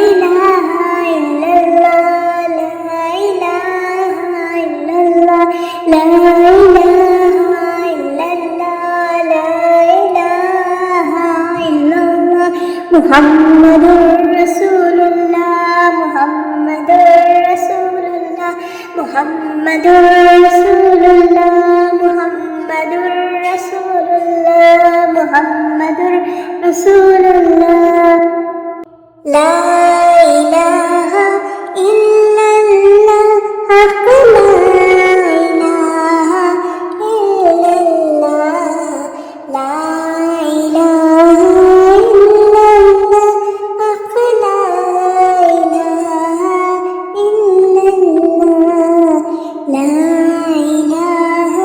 ഇലാഹ ഇല്ലല്ലാഹ് ലാ ഇലാഹ ഇല്ലല്ലാഹ് ലാ ഇലാഹ ഇല്ലല്ലാഹ് ലാ ഇലാഹ ഇല്ലല്ലാഹ് മുഹമ്മദുർ റസൂലുള്ളാഹ് മുഹമ്മദുർ റസൂലുള്ളാഹ് മുഹമ്മദുർ റസൂലുള്ളാഹ് മുഹമ്മദുർ റസൂലുള്ളാഹ് മുഹമ്മദുർ റസൂലുള്ളാഹ് ലാ ഇലാഹ ഇല്ലല്ലാഹ് ഹഖ് ലാ ഇലാഹ ഇല്ലല്ലാഹ് ലാ ഇലാഹ ഇല്ലല്ലാഹ് ഹഖ് ലാ ഇലാഹ ഇല്ലല്ലാഹ് ലാ ഇലാഹ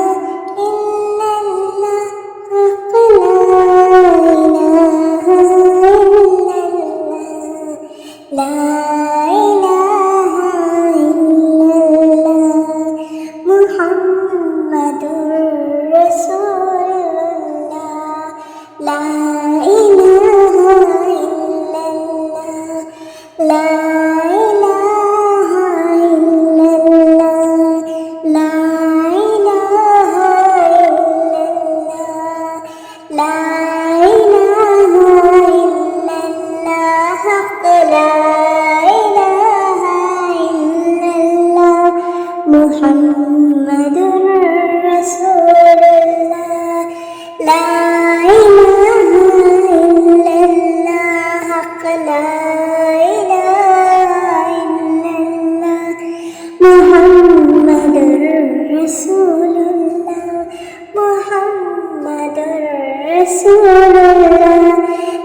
Rasulullah,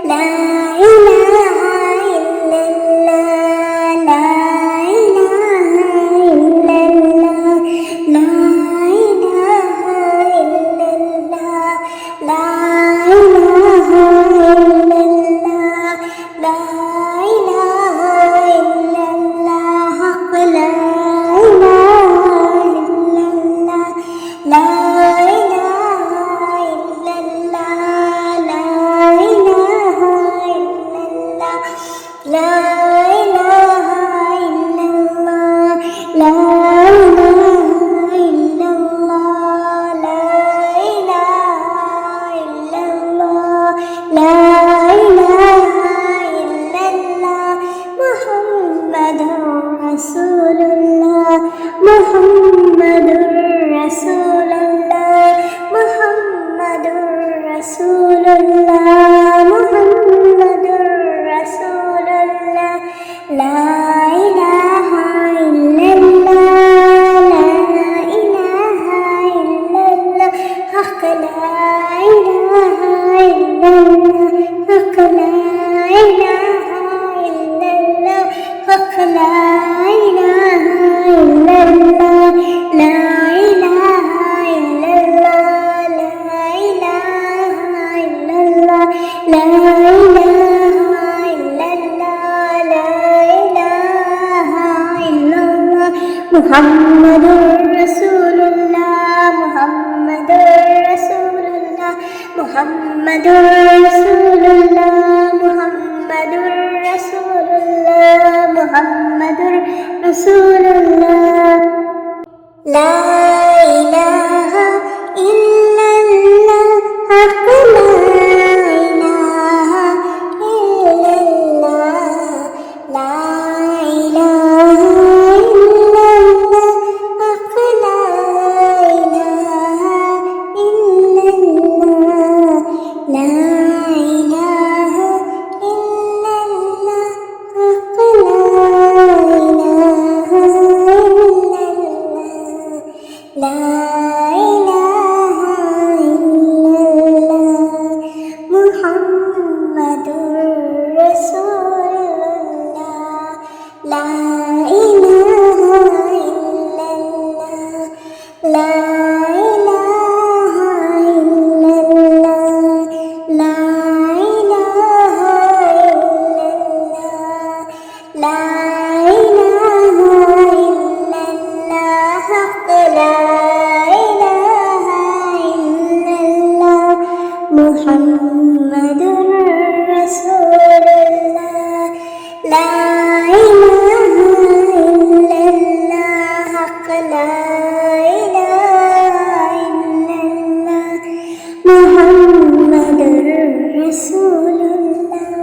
La ilaha illallah, La ilaha illallah, La ilaha illallah, La ilaha illallah, La ilaha illallah, Haqq la ilaha illallah, La ilaha illallah, La ilaha illallah, La ilaha illallah, La ilaha illallah, La ilaha illallah, La ilaha illallah, Muhammadur Rasulullah, Muhammadur Rasulullah, Muhammadur Rasulullah, Muhammadur Rasulullah, La ilaha illallah, La ilaha illallah, Haqq la ilaha illallah, Haqq la ilaha illallah, Haqq la ilaha illallah, La ilaha illallah, La ilaha illallah, La ilaha illallah, La ilaha illallah, Muhammadur Rasulullah, Muhammadur Rasulullah, Muhammadur Rasulullah, Muhammadur Rasulullah, Muhammadur Rasulullah, La ilaha illallah, Haqq la ilaha illallah, La ilaha illallah, Haqq la ilaha illallah, La ilaha illallah, Haqq la ilaha illallah, La ilaha illallah, Muhammadur Rasulullah, La ilaha illallah, La ilaha illallah, La ilaha illallah, La ilaha illallah, Haqq la ilaha illallah, Muhammadur Rasulullah, La ilaha illallah, Haqq la ilaha illallah, Muhammadur Rasulullah,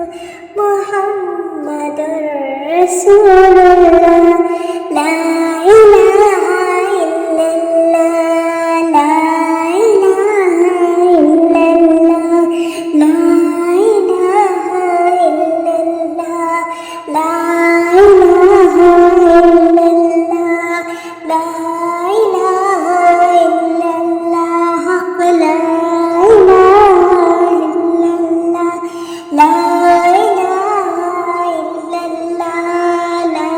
Muhammadur Rasulullah, La ilaha illallah, La ilaha illallah, La ilaha illallah, La ilaha illallah, La ilaha illallah, Haqq la ilaha illallah, La ilaha illallah, La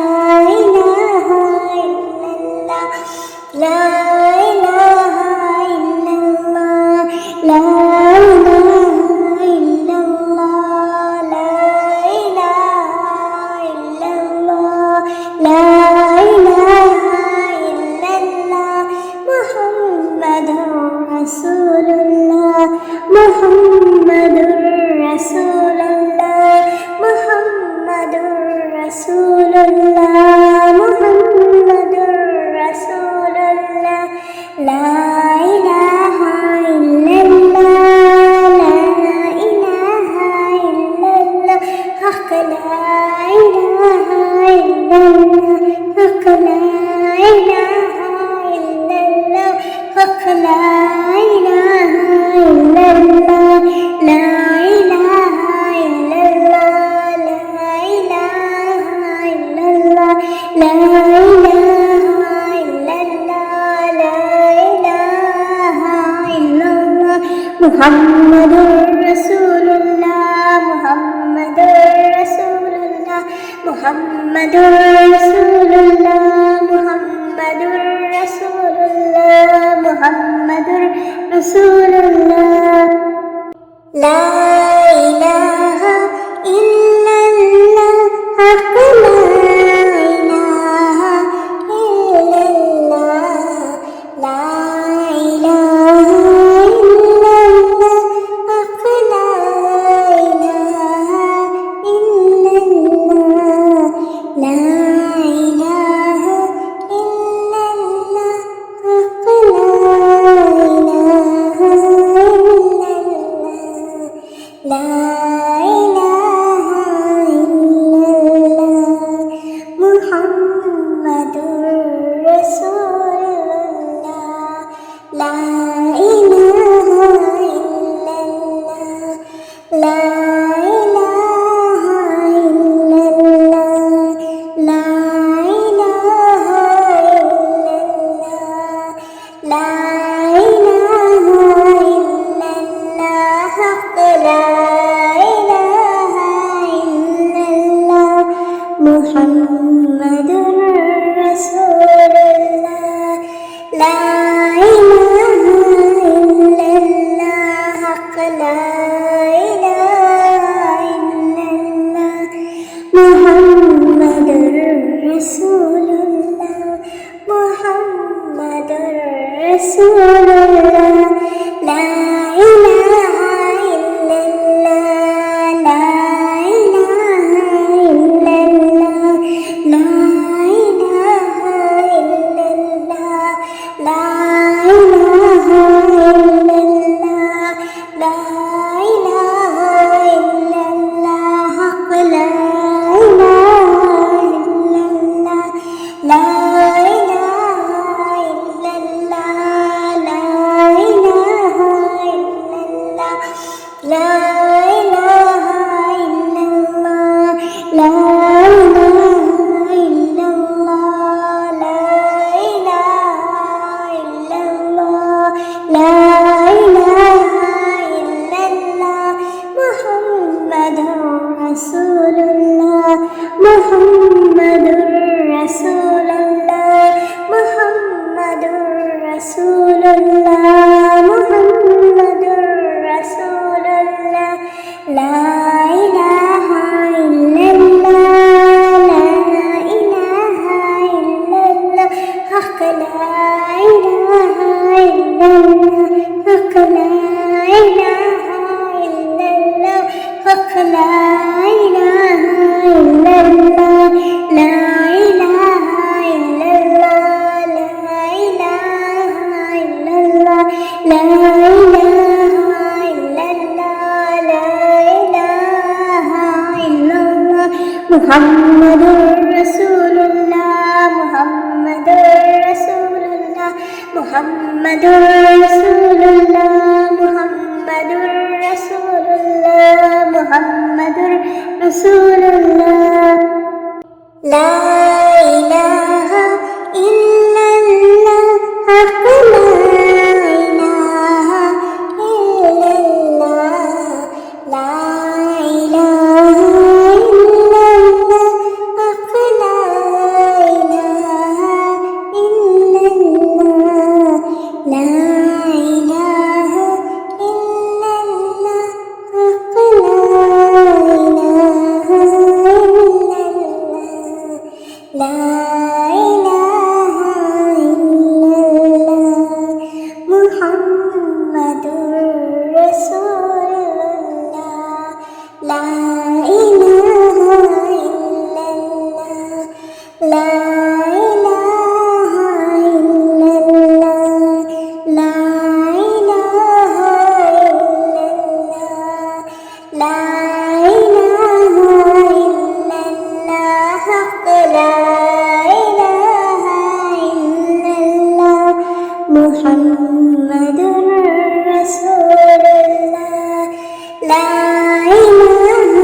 ilaha illallah, La ilaha illallah, La ilaha illallah, La ilaha illallah, La ilaha illallah, Muhammadur Rasulullah, Muhammadur Rasulullah, Muhammadur Rasulullah, Muhammadur Rasulullah, La ilaha illallah, La ilaha illallah, Haqq la ilaha illallah, Haqq la ilaha illallah, Haqq la ilaha illallah, La ilaha മുഹമ്മദുർ റസൂലുള്ളാഹ് മുഹമ്മദുർ റസൂലുള്ളാഹ് മുഹമ്മദുർ റസൂലുള്ളാഹ് മുഹമ്മദുർ റസൂലുള്ളാഹ് മുഹമ്മദുർ റസൂലുള്ളാഹ് ലാ ഇലാഹ ഇല്ലല്ലാഹ് ഹഖ് ലാ ഇലാഹ ഇല്ലല്ലാഹ് ലാ ഇലാഹ ഇല്ലല്ലാഹ് ഹഖ് ലാ ഇലാഹ ഇല്ലല്ലാഹ് ലാ ഇലാഹ ഇല്ലല്ലാഹ് ഹഖ് ലാ ഇലാഹ ഇല്ലല്ലാഹ് ലാ ഇലാഹ ഇല്ലല്ലാഹ് മുഹമ്മദുർ റസൂലുള്ളാഹ് ലാ ഇലാഹ ഇല്ലല്ലാഹ് ലാ ഇലാഹ ഇല്ലല്ലാഹ് ലാ ഇലാഹ ഇല്ലല്ലാഹ് ലാ ഇലാഹ ഇല്ലല്ലാഹ് ഹഖ് ലാ ഇലാഹ ഇല്ലല്ലാഹ് മുഹമ്മദുർ റസൂലുള്ളാഹ് ലാ ഇലാഹ ഇല്ലല്ലാഹ് ഹഖ് ലാ ഇലാഹ ഇല്ലല്ലാഹ് മുഹമ്മദുർ റസൂലുള്ളാഹ് മുഹമ്മദുർ റസൂലുള്ളാഹ് ലാ ഇലാഹ ഇല്ലല്ലാഹ് ലാ ഇലാഹ ഇല്ലല്ലാഹ് ലാ ഇലാഹ ഇല്ലല്ലാഹ് ലാ ഇലാഹ ഇല്ലല്ലാഹ് ലാ ഇലാഹ ഇല്ലല്ലാഹ് ഹഖ് ലാ ഇലാഹ ഇല്ലല്ലാഹ് ലാ ഇലാഹ ഇല്ലല്ലാഹ് ലാ ഇലാഹ ഇല്ലല്ലാഹ് ലാ ഇലാഹ ഇല്ലല്ലാഹ് ലാ ഇലാഹ ഇല്ലല്ലാഹ് ലാ ഇലാഹ ഇല്ലല്ലാഹ് ലാ ഇലാഹ ഇല്ലല്ലാഹ് മുഹമ്മദുർ റസൂലുള്ളാഹ് മുഹമ്മദുർ റസൂലുള്ളാഹ് മുഹമ്മദുർ റസൂലുള്ളാഹ് മുഹമ്മദുർ റസൂലുള്ളാഹ് ലാ ഇലാഹ ഇല്ലല്ലാഹ് ലാ ഇലാഹ ഇല്ലല്ലാഹ് ഹഖ് ലാ ഇലാഹ ഇല്ലല്ലാഹ് ഹഖ് ലാ ഇലാഹ ഇല്ലല്ലാഹ് ഹഖ് ലാ ഇലാഹ ഇല്ലല്ലാഹ് ലാ ഇലാഹ ഇല്ലല്ലാഹ് ലാ ഇലാഹ ഇല്ലല്ലാഹ് ലാ ഇലാഹ ഇല്ലല്ലാഹ് ലാ ഇലാഹ ഇല്ലല്ലാഹ് മുഹമ്മദുർ റസൂലുള്ളാഹ് മുഹമ്മദുർ റസൂലുള്ളാഹ് മുഹമ്മദുർ റസൂലുള്ളാഹ് മുഹമ്മദുർ റസൂലുള്ളാഹ് മുഹമ്മദുർ റസൂലുള്ളാഹ് ലാ ഇലാഹ ഇല്ലല്ലാഹ് ഹഖ് ലാ ഇലാഹ ഇല്ലല്ലാഹ് ലാ ഇലാഹ ഇല്ലല്ലാഹ് ഹഖ് ലാ ഇലാഹ ഇല്ലല്ലാഹ് ലാ ഇലാഹ ഇല്ലല്ലാഹ് ഹഖ് ലാ ഇലാഹ ഇല്ലല്ലാഹ് ലാ ഇലാഹ ഇല്ലല്ലാഹ് മുഹമ്മദുർ റസൂലുള്ളാഹ് ലാ ഇലാഹ ഇല്ലല്ലാഹ് ലാ ഇലാഹ ഇല്ലല്ലാഹ് ലാ ഇലാഹ ഇല്ലല്ലാഹ് ലാ ഇലാഹ ഇല്ലല്ലാഹ് ഹഖ് ലാ ഇലാഹ ഇല്ലല്ലാഹ് മുഹമ്മദുർ റസൂലുള്ളാഹ് ലാ ഇലാഹ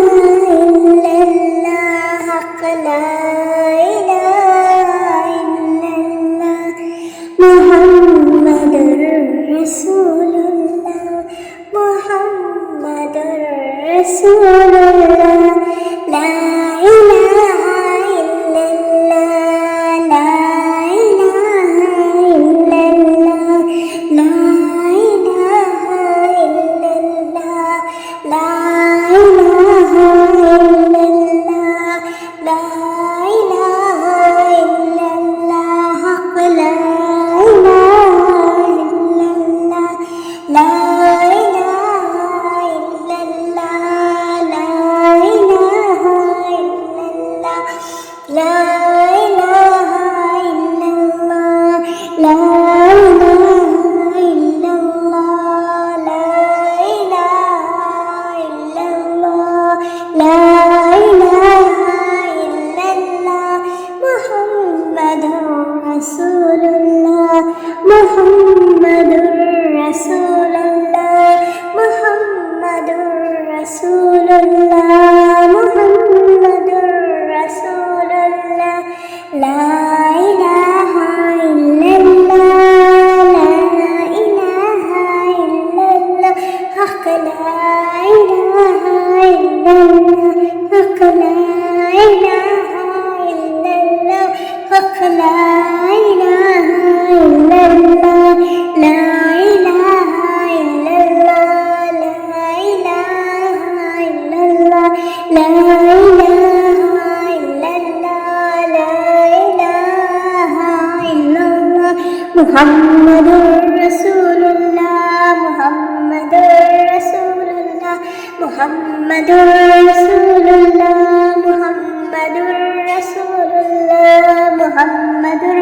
മുഹമ്മദുർ റസൂലുള്ളാഹ് മുഹമ്മദുർ റസൂലുള്ളാഹ് മുഹമ്മദുർ റസൂലുള്ളാഹ് മുഹമ്മദുർ റസൂലുള്ളാഹ് മുഹമ്മദുർ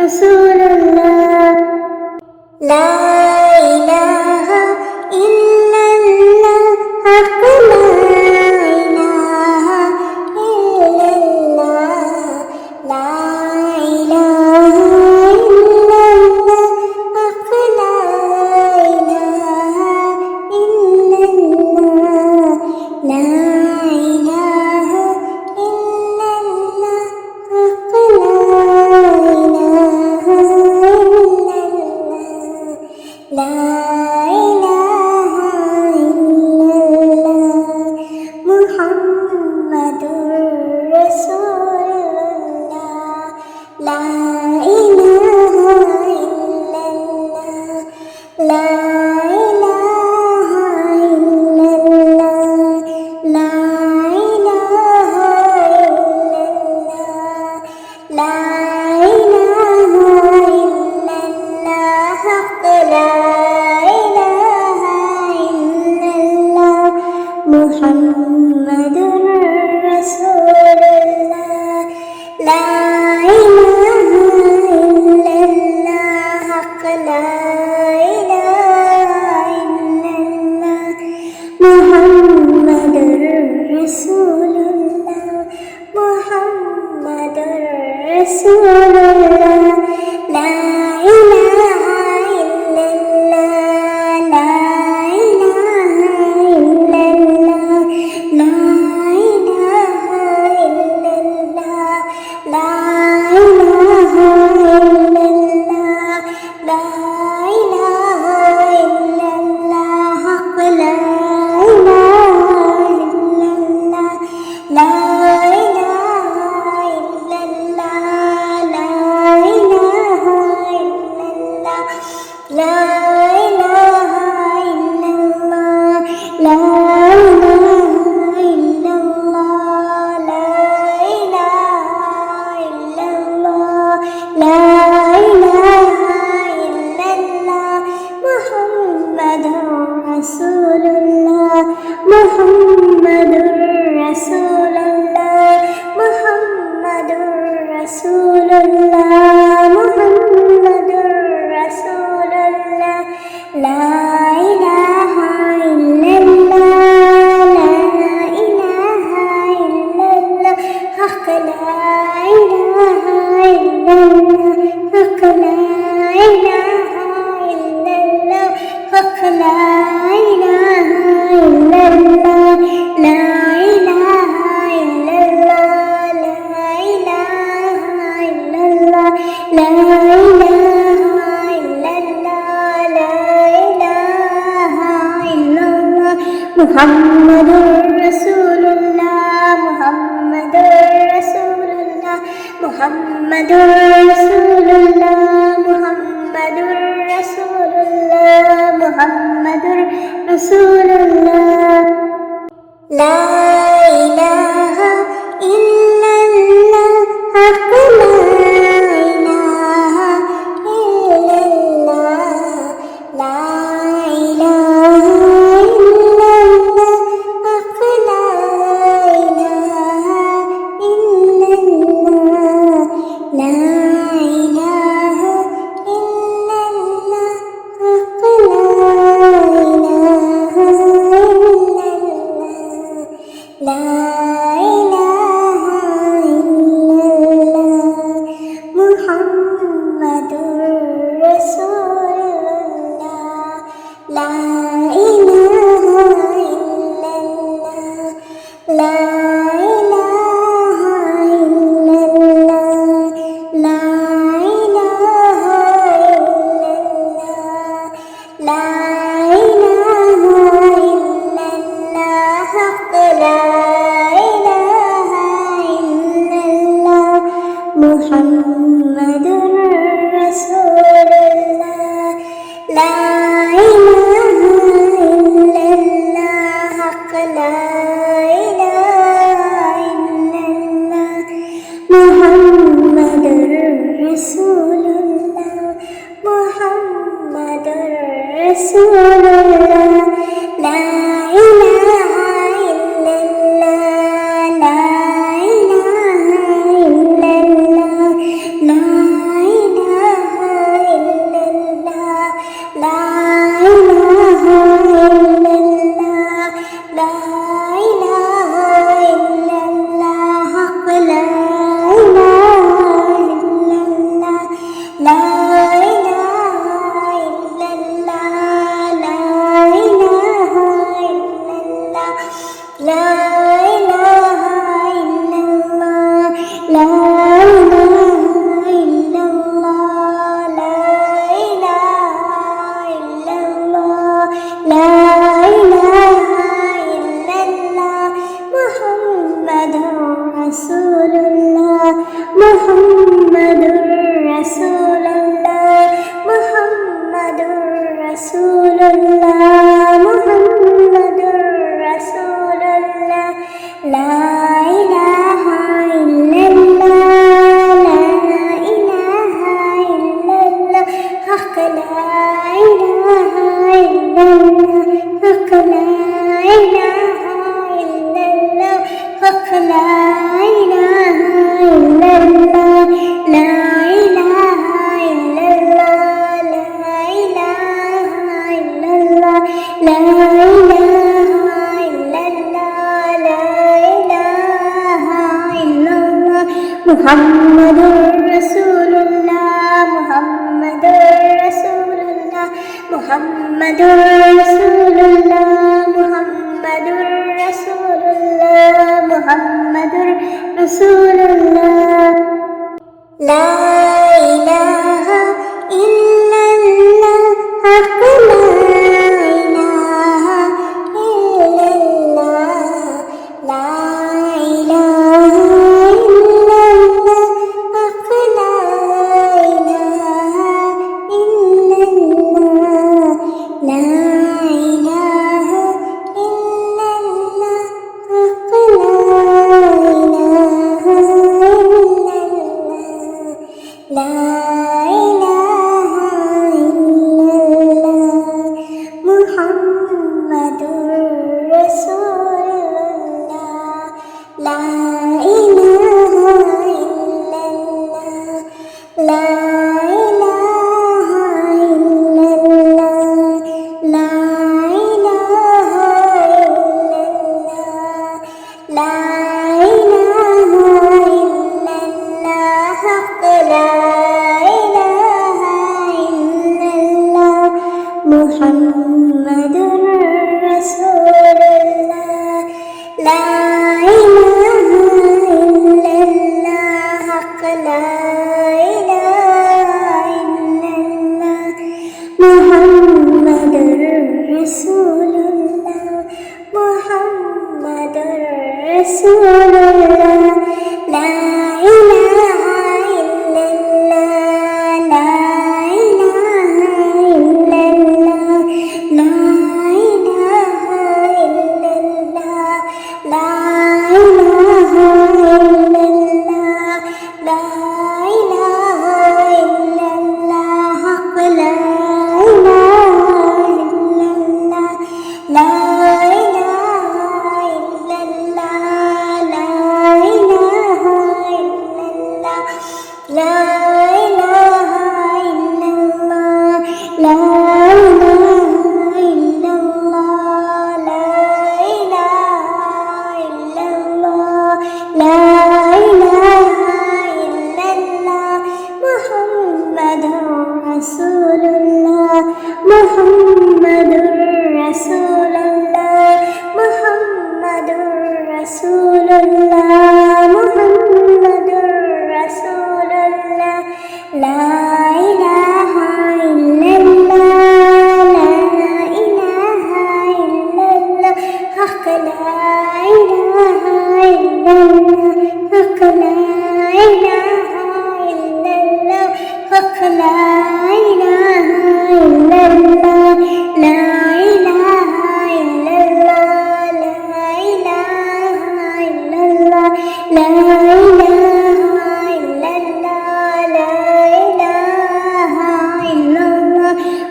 റസൂലുള്ളാഹ് ലാ ഇലാഹ ഇല്ലല്ലാഹ് ലാ ഇലാഹ ഇല്ലല്ലാഹ് ലാ ഇലാഹ ഇല്ലല്ലാഹ് ലാ ഇലാഹ ഇല്ലല്ലാഹ് ലാ ഇലാഹ മുഹമ്മദുർ റസൂലുള്ളാഹ് ലാ ഇലാഹ ഇല്ലല്ലാഹ് ലാ ഇലാഹ ഇല്ലല്ലാഹ് മുഹമ്മദുർ റസൂലുള്ളാഹ് മുഹമ്മദുർ റസൂലുള്ളാഹ് ലാ ഇലാഹ ഇല്ലല്ലാഹ് ലാ ഇലാഹ ഇല്ലല്ലാഹ് ലാ ഇലാഹ ഇല്ലല്ലാഹ് ലാ ഇലാഹ ഇല്ലല്ലാഹ് ലാ ഇലാഹ ഇല്ലല്ലാഹ് ലാ ഇലാഹ ഇല്ലല്ലാഹ് ലാ ഇലാഹ ഇല്ലല്ലാഹ് ലാ ഇലാഹ ഇല്ലല്ലാഹ് ലാ ഇലാഹ ഇല്ലല്ലാഹ് ലാ ഇലാഹ ഇല്ലല്ലാഹ് ലാ ഇലാഹ ഇല്ലല്ലാഹ് ലാ ഇലാഹ ഇല്ലല്ലാഹ് മുഹമ്മദുർ റസൂലുള്ളാഹ് മുഹമ്മദുർ റസൂലുള്ളാഹ് മുഹമ്മദുർ റസൂലുള്ളാഹ് മുഹമ്മദുർ റസൂലുള്ളാഹ് ലാ ഇലാഹ ഇല്ലല്ലാഹ് ലാ ഇലാഹ ഇല്ലല്ലാഹ് ലാ ഇലാഹ ഇല്ലല്ലാഹ് ലാ ഇലാഹ ഇല്ലല്ലാഹ് ലാ ഇലാഹ ഇല്ലല്ലാഹ് ലാ ഇലാഹ ഇല്ലല്ലാഹ് ലാ ഇലാഹ ഇല്ലല്ലാഹ് ലാ ഇലാഹ ഇല്ലല്ലാഹ് ലാ ഇലാഹ ഇല്ലല്ലാഹ് മുഹമ്മദുർ റസൂലുള്ളാഹ് മുഹമ്മദുർ റസൂലുള്ളാഹ് മുഹമ്മദുർ റസൂലുള്ളാഹ് മുഹമ്മദുർ റസൂലുള്ളാഹ് മുഹമ്മദുർ റസൂലുള്ളാഹ് ലാ ഇലാഹ ഇല്ലല്ലാഹ് ലാ ഇലാഹ ഇല്ലല്ലാഹ് ലാ ഇലാഹ ഇല്ലല്ലാഹ് ലാ ഇലാഹ ഇല്ലല്ലാഹ് ലാ ഇലാഹ മുഹമ്മദുർ റസൂലുള്ളാഹ് ലാ ഇലാഹ ഇല്ലല്ലാഹ് ലാ ഇലാഹ ഇല്ലല്ലാഹ് മുഹമ്മദുർ റസൂലുള്ളാഹ് മുഹമ്മദുർ റസൂലുള്ളാഹ് മുഹമ്മദുർ റസൂലുള്ളാഹ് മുഹമ്മദുർ റസൂലുള്ളാഹ് മുഹമ്മദുർ റസൂലുള്ളാഹ് മുഹമ്മദുർ റസൂലുള്ളാഹ് ലാ ഇലാഹ ഇല്ലല്ലാഹ് ലാ ഇലാഹ ഇല്ലല്ലാഹ് ലാ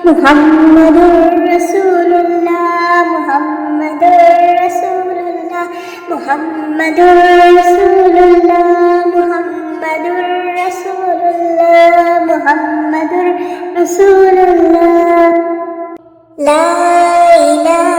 മുഹമ്മദുർ റസൂൽ Rasulullah, la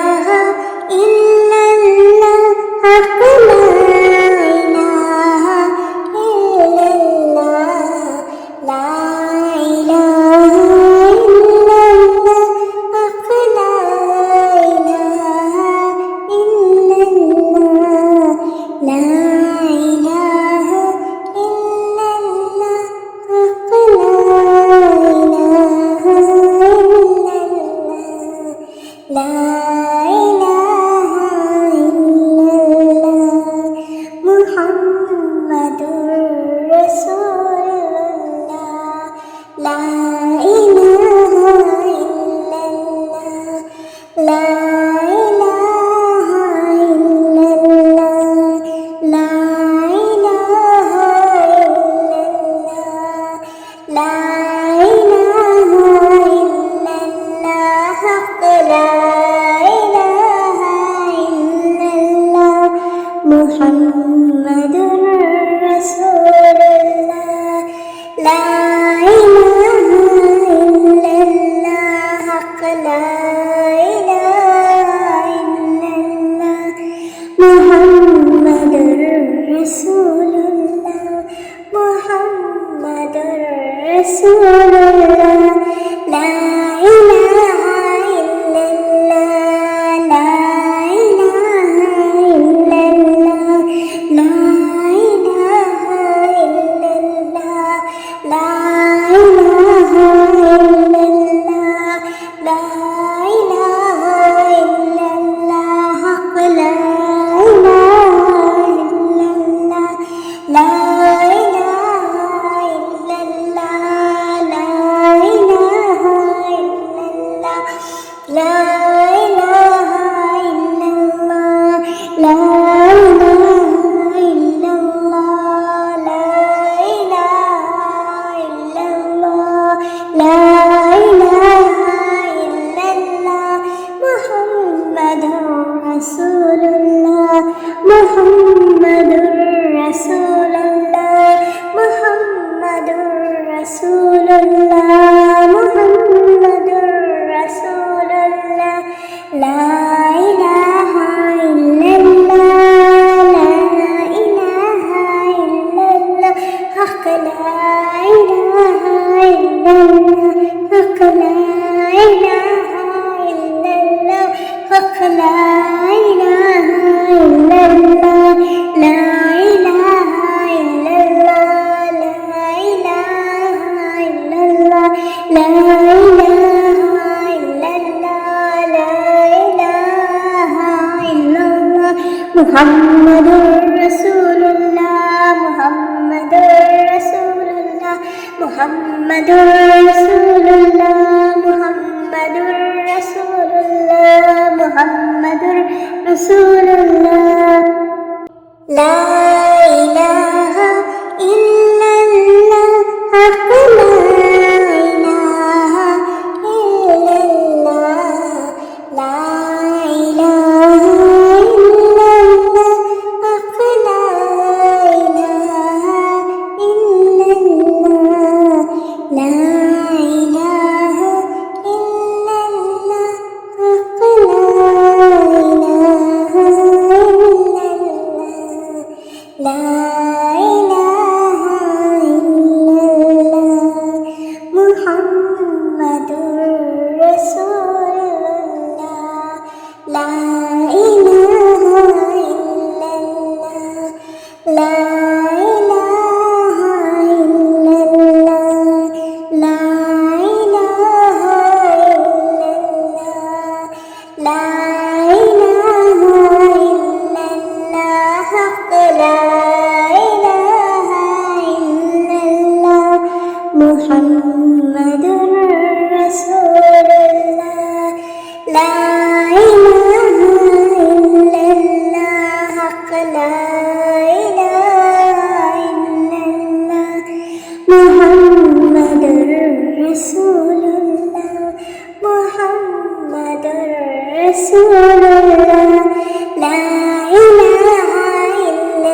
ilaha illallah.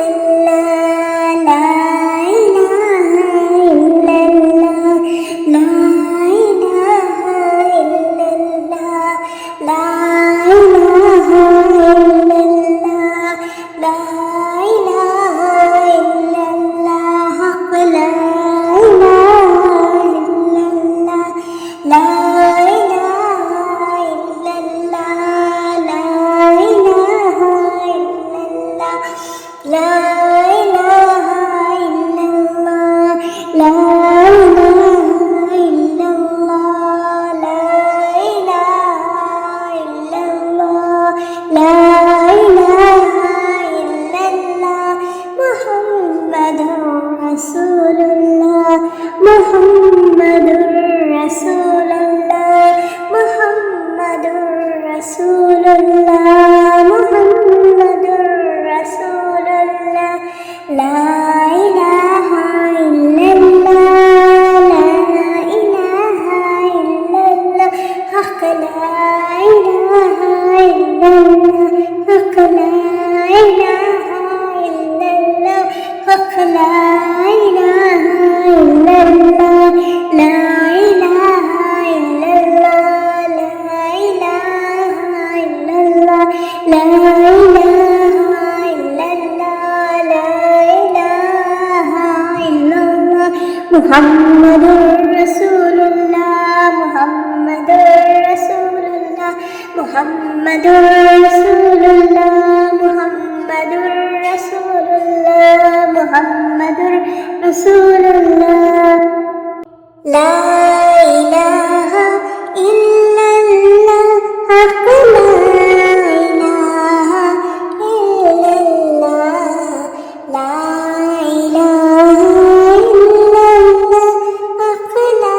റസൂലുള്ളാഹ് മുഹമ്മദുർ റസൂലുള്ളാഹ് ലാ ഇലാഹ ഇല്ലല്ലാഹ് ലാ ഇലാഹ ഇല്ലല്ലാഹ് ഹഖ് ലാ ഇലാഹ ഇല്ലല്ലാഹ് ഹഖ് ലാ ഇലാഹ ഇല്ലല്ലാഹ് ഹഖ് ലാ ഇലാഹ ഇല്ലല്ലാഹ് ലാ ഇലാഹ ഇല്ലല്ലാഹ് ലാ ഇലാഹ ഇല്ലല്ലാഹ് ലാ ഇലാഹ ഇല്ലല്ലാഹ് ലാ ഇലാഹ ഇല്ലല്ലാഹ് മുഹമ്മദുർ റസൂലുള്ളാഹ് മുഹമ്മദുർ റസൂലുള്ളാഹ് മുഹമ്മദുർ റസൂലുള്ളാഹ് മുഹമ്മദുർ റസൂലുള്ളാഹ് മുഹമ്മദുർ റസൂലുള്ളാഹ് ലാ ഇലാഹ ഇല്ലല്ലാഹ് ഹഖ് ലാ ഇലാഹ ഇല്ലല്ലാഹ് ലാ ഇലാഹ ഇല്ലല്ലാഹ് ഹഖ് ലാ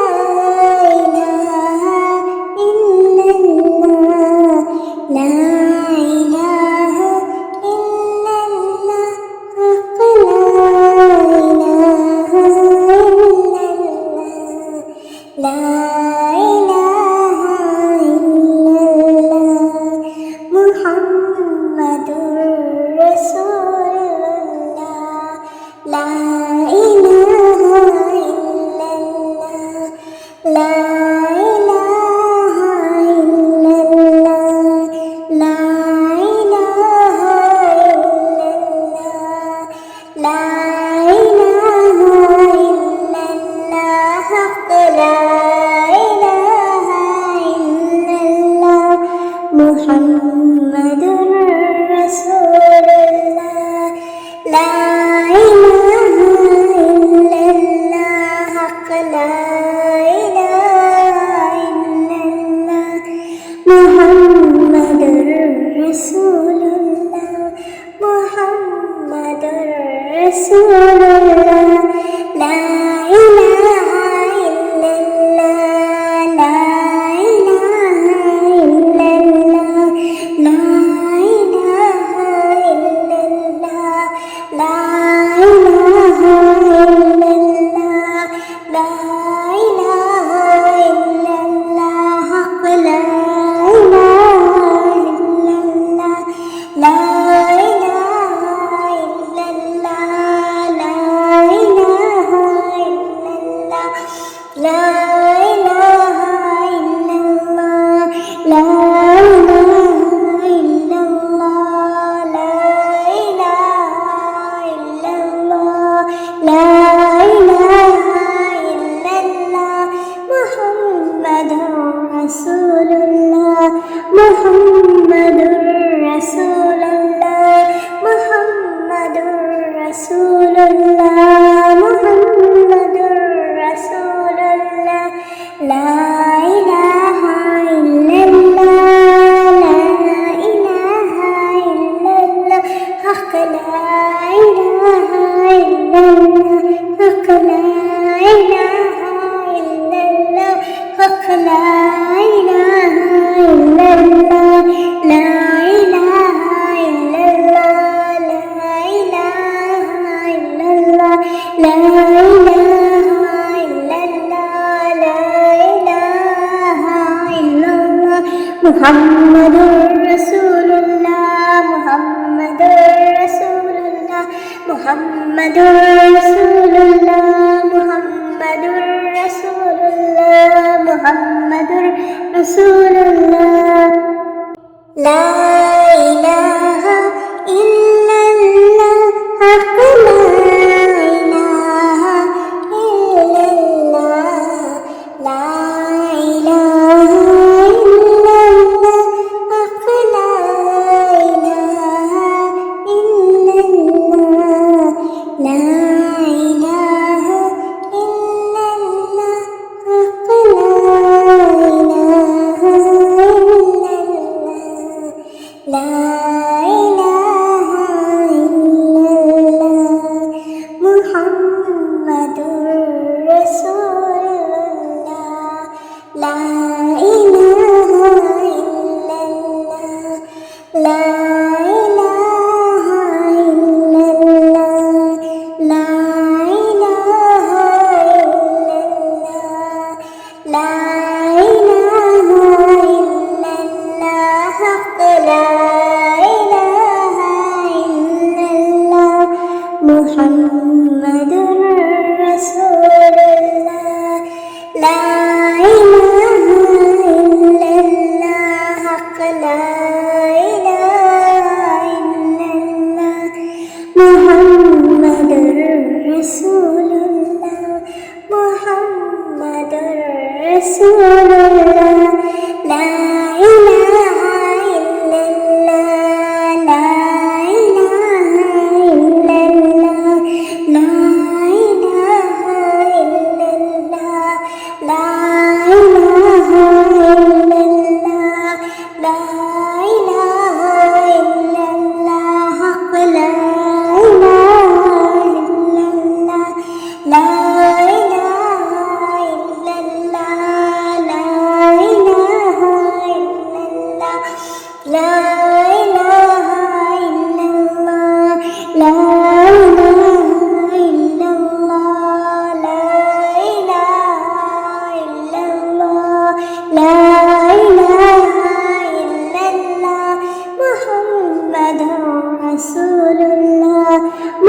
ഇലാഹ ഇല്ലല്ലാഹ് ലാ ഇലാഹ ഇല്ലല്ലാഹ് ഹഖ് ലാ ഇലാഹ ഇല്ലല്ലാഹ് ലാ ഇലാഹ ഇല്ലല്ലാഹ് മുഹമ്മദുർ റസൂലുള്ളാഹ് ലാ ഇലാഹ ഇല്ലല്ലാഹ് ലാ ഇലാഹ ഇല്ലല്ലാഹ് ലാ ഇലാഹ ഇല്ലല്ലാഹ് ലാ ഇലാഹ ഇല്ലല്ലാഹ് ഹഖ് ലാ ഇലാഹ ഇല്ലല്ലാഹ് മുഹമ്മദുർ റസൂലുള്ളാഹ് ലാ ഇലാഹ ഇല്ലല്ലാഹ് ഹഖ് ലാ ഇലാഹ ഇല്ലല്ലാഹ് മുഹമ്മദുർ റസൂലുള്ളാഹ് മുഹമ്മദുർ റസൂലുള്ളാഹ് ലാ ഇലാഹ ഇല്ലല്ലാഹ് ലാ ഇലാഹ ഇല്ലല്ലാഹ് ലാ ഇലാഹ ഇല്ലല്ലാഹ് ലാ ഇലാഹ ഇല്ലല്ലാഹ് ലാ ഇലാഹ ഇല്ലല്ലാഹ് ഹഖ് ലാ ഇലാഹ ഇല്ലല്ലാഹ് ലാ ഇലാഹ ഇല്ലല്ലാഹ് ലാ ഇലാഹ ഇല്ലല്ലാഹ് ലാ ഇലാഹ ഇല്ലല്ലാഹ് ലാ ഇലാഹ ഇല്ലല്ലാഹ് ലാ ഇലാഹ ഇല്ലല്ലാഹ് ലാ ഇലാഹ ഇല്ലല്ലാഹ് മുഹമ്മദുർ റസൂലുള്ളാഹ് മുഹമ്മദുർ റസൂലുള്ളാഹ് മുഹമ്മദുർ റസൂലുള്ളാഹ് മുഹമ്മദുർ റസൂലുള്ളാഹ് ലാ ഇലാഹ ഇല്ലല്ലാഹ് ലാ ഇലാഹ ഇല്ലല്ലാഹ് ഹഖ് ലാ ഇലാഹ ഇല്ലല്ലാഹ് ഹഖ് ലാ ഇലാഹ ഇല്ലല്ലാഹ് ഹഖ് ലാ ഇലാഹ ഇല്ലല്ലാഹ് ലാ ഇലാഹ ഇല്ലല്ലാഹ് ലാ ഇലാഹ ഇല്ലല്ലാഹ് ലാ ഇലാഹ ഇല്ലല്ലാഹ് ലാ ഇലാഹ ഇല്ലല്ലാഹ് മുഹമ്മദുർ റസൂലുള്ളാഹ് മുഹമ്മദുർ റസൂലുള്ളാഹ് മുഹമ്മദുർ റസൂലുള്ളാഹ് മുഹമ്മദുർ റസൂലുള്ളാഹ് മുഹമ്മദുർ റസൂലുള്ളാഹ് ലാ ഇലാഹ ഇല്ലല്ലാഹ് ഹഖ് ലാ ഇലാഹ ഇല്ലല്ലാഹ് ലാ ഇലാഹ ഇല്ലല്ലാഹ് ഹഖ് ലാ ഇലാഹ ഇല്ലല്ലാഹ് ലാ ഇലാഹ ഇല്ലല്ലാഹ് ഹഖ് ലാ ഇലാഹ ഇല്ലല്ലാഹ് لا إله إلا الله لا إله إلا الله لا إله إلا الله حق لا إله إلا الله محمد رسول الله لا إله إلا الله حق لا إله إلا الله محمد رسول الله محمد رسول الله لا إله إلا الله لا إله إلا الله لا إله إلا الله لا إله إلا الله لا إله إلا الله حق لا إله إلا الله لا إله إلا الله لا إله إلا الله لا إله إلا الله لا إله إلا الله لا إله إلا الله لا إله إلا الله محمد رسول الله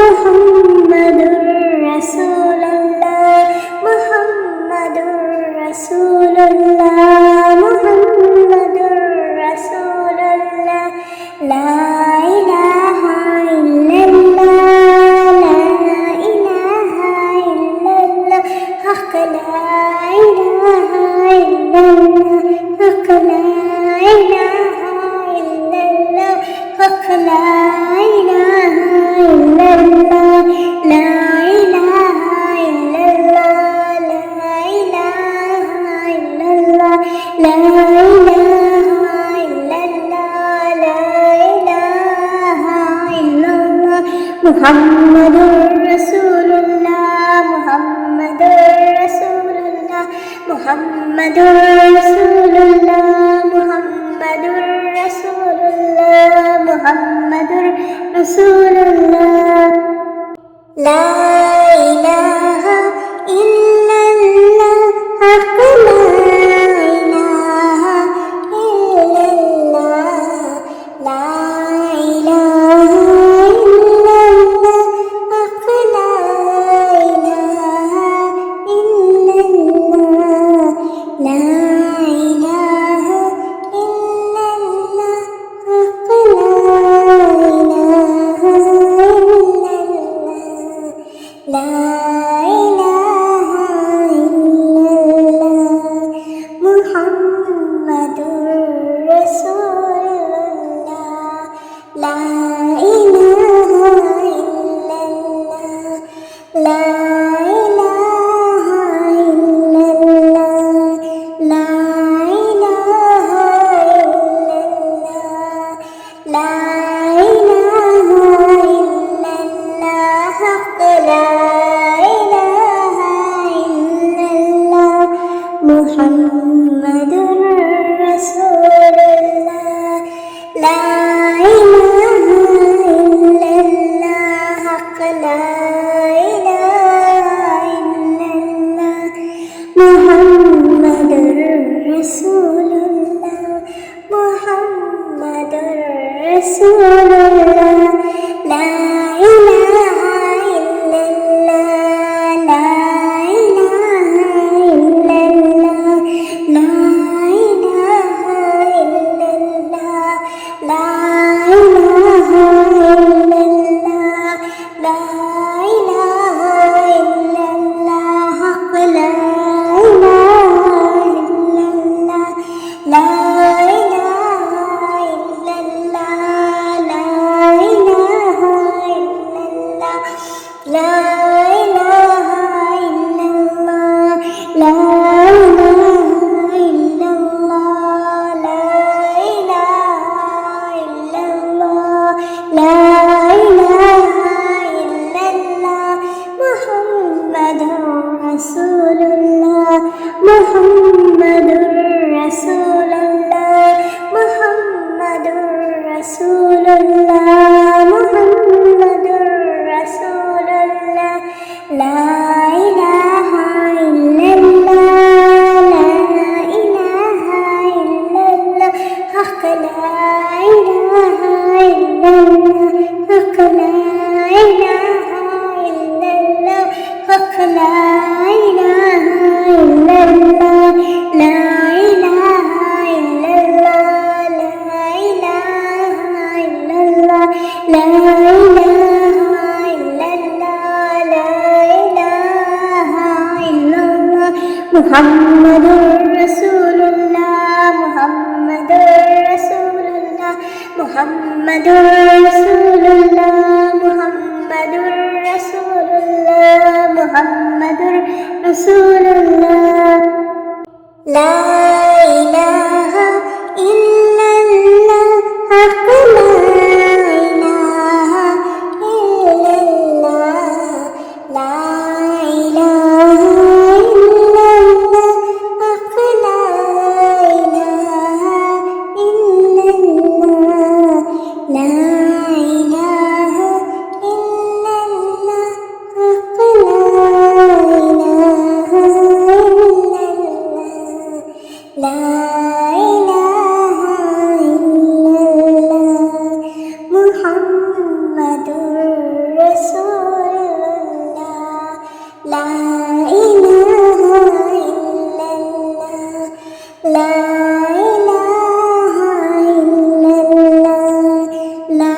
محمد رسول الله محمد رسول الله محمد رسول الله لا إله إلا الله لا إله إلا الله حق لا إله إلا الله حق لا إله إلا الله حق لا إله إلا الله لا إله إلا الله لا إله إلا الله لا إله إلا الله لا إله إلا الله محمد رسول الله محمد رسول الله محمد رسول الله محمد رسول الله محمد رسول الله لا إله إلا الله حق لا إله إلا الله لا إله إلا الله حق لا إله إلا الله لا إله إلا الله حق لا إله إلا الله محمد رسول الله لا إله إلا الله لا إله إلا الله لا إله إلا الله لا إله إلا الله حق لا إله إلا الله محمد رسول الله لا إله إلا الله حق لا إله إلا الله محمد رسول الله محمد رسول الله لا إله إلا الله لا إله إلا الله لا إله إلا الله لا إله إلا الله لا إله إلا الله حق لا إله إلا الله لا إله إلا الله لا മുഹമ്മദുർ റസൂലുള്ളാഹ് മുഹമ്മദുർ റസൂലുള്ളാഹ് മുഹമ്മദുർ റസൂലുള്ളാഹ് മുഹമ്മദുർ റസൂലുള്ളാഹ് മുഹമ്മദുർ റസൂലുള്ളാഹ് ലാ ഇലാഹ ഇല്ലല്ലാഹ് ലാ ഇലാഹ ഇല്ലല്ലാഹ് ലാ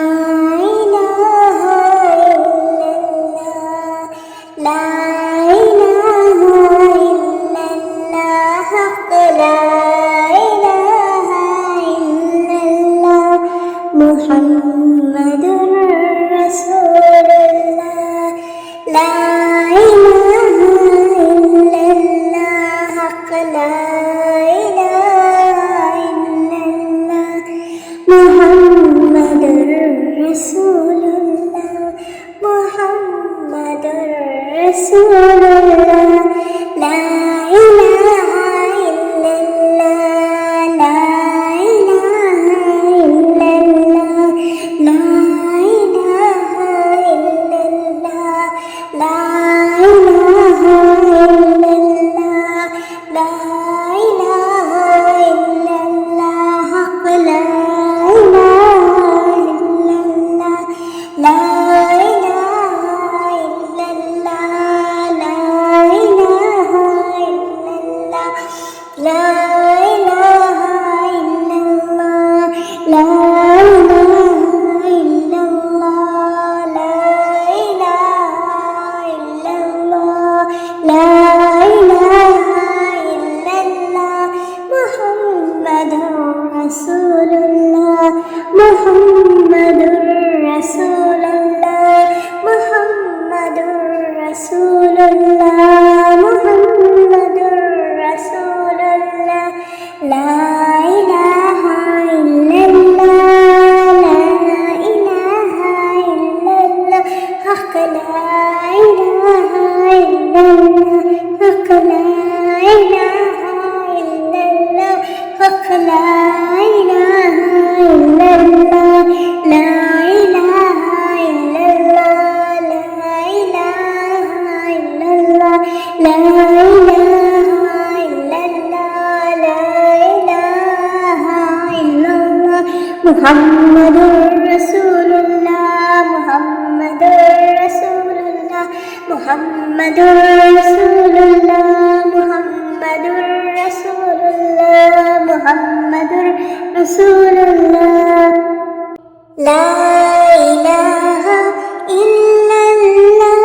മുഹമ്മദുർ റസൂലുള്ളാഹ് മുഹമ്മദുർ റസൂലുള്ളാഹ് മുഹമ്മദുർ റസൂലുള്ളാഹ് മുഹമ്മദുർ റസൂലുള്ളാഹ് മുഹമ്മദുർ റസൂലുള്ളാഹ് ലാ ഇലാഹ ഇല്ലല്ലാഹ്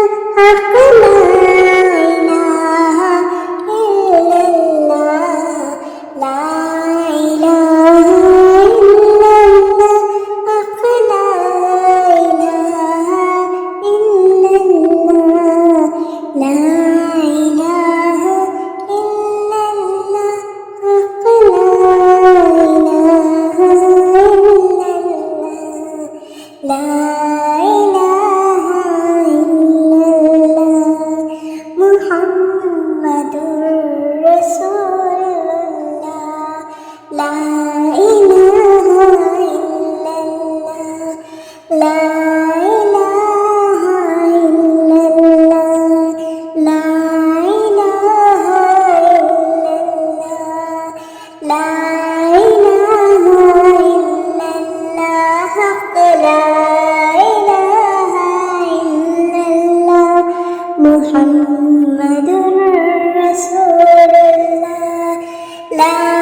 لا